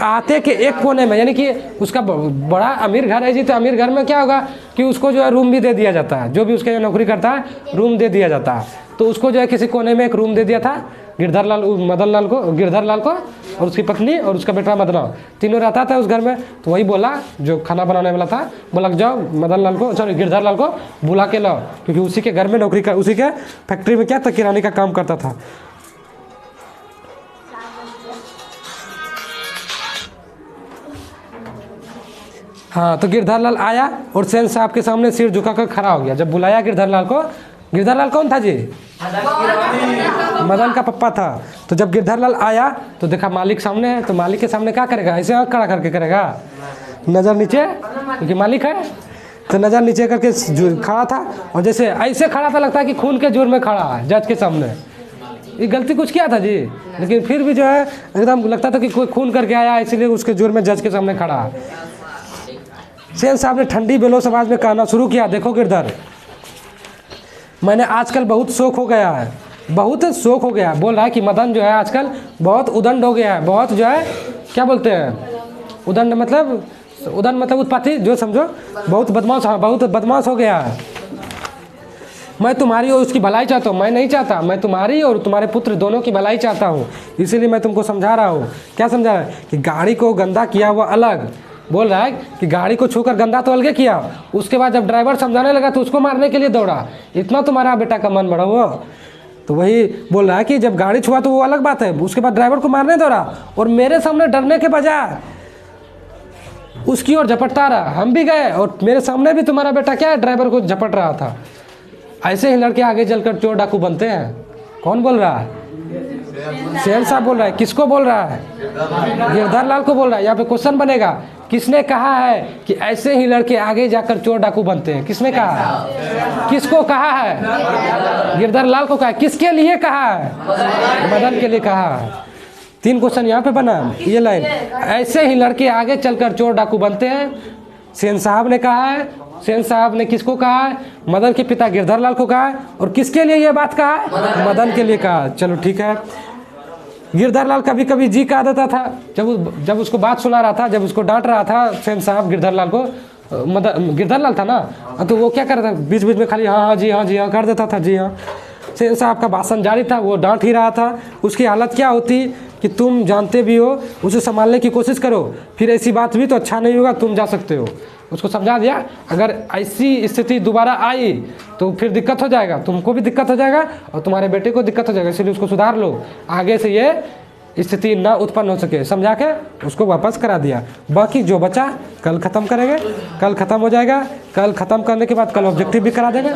आते के एक कोने में, यानी कि उसका बड़ा अमीर घर है जी, तो अमीर घर में क्या होगा कि उसको जो है रूम भी दे दिया जाता है, जो भी उसके जो नौकरी करता है रूम दे दिया जाता है। तो उसको जो है किसी कोने में एक रूम दे दिया था गिरधर लाल को और उसकी पत्नी और उसका बेटा मदना, तीनों रहता था उस घर में। तो वही बोला जो खाना बनाने वाला था, बोला जाओ गिरधर लाल को बुला के लाओ, क्योंकि उसी के घर में नौकरी कर, उसी के फैक्ट्री में क्या था, किराने का काम करता था। हाँ तो गिरधर लाल आया और सेन साहब के सामने सिर झुकाकर खड़ा हो गया। जब बुलाया गिरधर लाल को, गिरधर लाल कौन था जी, मदन का पप्पा था। तो जब गिरधर लाल आया तो देखा मालिक सामने है, तो मालिक के सामने क्या करेगा, ऐसे आँख खड़ा करके करेगा, नज़र नीचे, क्योंकि मालिक है। तो नज़र नीचे करके खड़ा था, और जैसे ऐसे खड़ा था लगता है कि खून के जोर में खड़ा है जज के सामने। ये गलती कुछ किया था जी, लेकिन फिर भी जो है एकदम लगता था कि कोई खून करके आया, इसीलिए उसके जोर में जज के सामने खड़ा है। सेन साहब ने ठंडी बेलोस आवाज में कहना शुरू किया, देखो गिरधर, मैंने आजकल बहुत शौक हो गया है, बहुत शौक हो गया। बोल रहा है कि मदन जो है आजकल बहुत उदंड हो गया है, बहुत जो है क्या बोलते हैं, उदंड मतलब उत्पाती, जो समझो बहुत बदमाश, हाँ बहुत बदमाश हो गया है। मैं तुम्हारी और उसकी भलाई चाहता हूँ, मैं नहीं चाहता, मैं तुम्हारी और तुम्हारे पुत्र दोनों की भलाई चाहता हूँ, इसीलिए मैं तुमको समझा रहा हूँ। क्या समझा रहा है कि गाड़ी को गंदा किया हुआ अलग, बोल रहा है कि गाड़ी को छूकर गंदा तो अलग किया, उसके बाद जब ड्राइवर समझाने लगा तो उसको मारने के लिए दौड़ा, इतना तुम्हारा बेटा का मन बड़ा हुआ। तो वही बोल रहा है कि जब गाड़ी छुआ तो वो अलग बात है, उसके बाद ड्राइवर को मारने दौड़ा, और मेरे सामने डरने के बजाय उसकी ओर झपटता रहा। हम भी गए और मेरे सामने भी तुम्हारा बेटा क्या है, ड्राइवर को झपट रहा था। ऐसे ही लड़के आगे चलकर चोर डाकू बनते हैं। कौन बोल रहा है, सेन साहब बोल रहा है। किसको बोल रहा है, गिरधर लाल को बोल रहा है। यहाँ पे क्वेश्चन बनेगा, किसने कहा है कि ऐसे ही लड़के आगे जाकर चोर डाकू बनते हैं, किसने कहा है, किसको कहा है, गिरधर लाल को कहा है। किसके लिए कहा है, मदन के लिए कहा है। 3 क्वेश्चन यहाँ पे बना, ये लाइन, ऐसे ही लड़के आगे चलकर चोर डाकू बनते हैं, सेन साहब ने कहा है। सेन साहब ने किसको कहा है, मदन के पिता गिरधर लाल को कहा है। और किसके लिए ये बात कहा है, मदन के लिए कहा। चलो ठीक है। गिरधर लाल कभी कभी जी कहा देता था, जब उसको बात सुना रहा था, जब उसको डांट रहा था सेन साहब गिरधर लाल को, गिरधर लाल था ना, तो वो क्या कर रहा था, बीच बीच में खाली हाँ हाँ जी हाँ कर देता था, जी हाँ। सेन साहब का भाषण जारी था, वो डांट ही रहा था। उसकी हालत क्या होती कि तुम जानते भी हो, उसे संभालने की कोशिश करो, फिर ऐसी बात भी तो अच्छा नहीं होगा, तुम जा सकते हो। उसको समझा दिया, अगर ऐसी स्थिति दोबारा आई तो फिर दिक्कत हो जाएगा, तुमको भी दिक्कत हो जाएगा और तुम्हारे बेटे को दिक्कत हो जाएगा, इसलिए उसको सुधार लो, आगे से ये स्थिति ना उत्पन्न हो सके। समझा के उसको वापस करा दिया। बाकी जो बचा कल ख़त्म करेंगे, कल ख़त्म हो जाएगा। कल ख़त्म करने के बाद कल ऑब्जेक्टिव भी करा देंगे,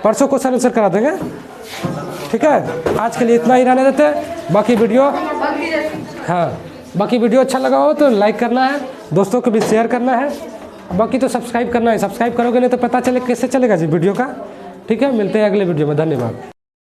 परसों क्वेश्चन आंसर करा देंगे। ठीक है, आज के लिए इतना ही रहने देते हैं, बाकी वीडियो हाँ, बाकी वीडियो अच्छा लगा हो तो लाइक करना है, दोस्तों को भी शेयर करना है, बाकी तो सब्सक्राइब करना है। सब्सक्राइब करोगे नहीं तो पता चले कैसे चलेगा जी वीडियो का। ठीक है, मिलते हैं अगले वीडियो में, धन्यवाद।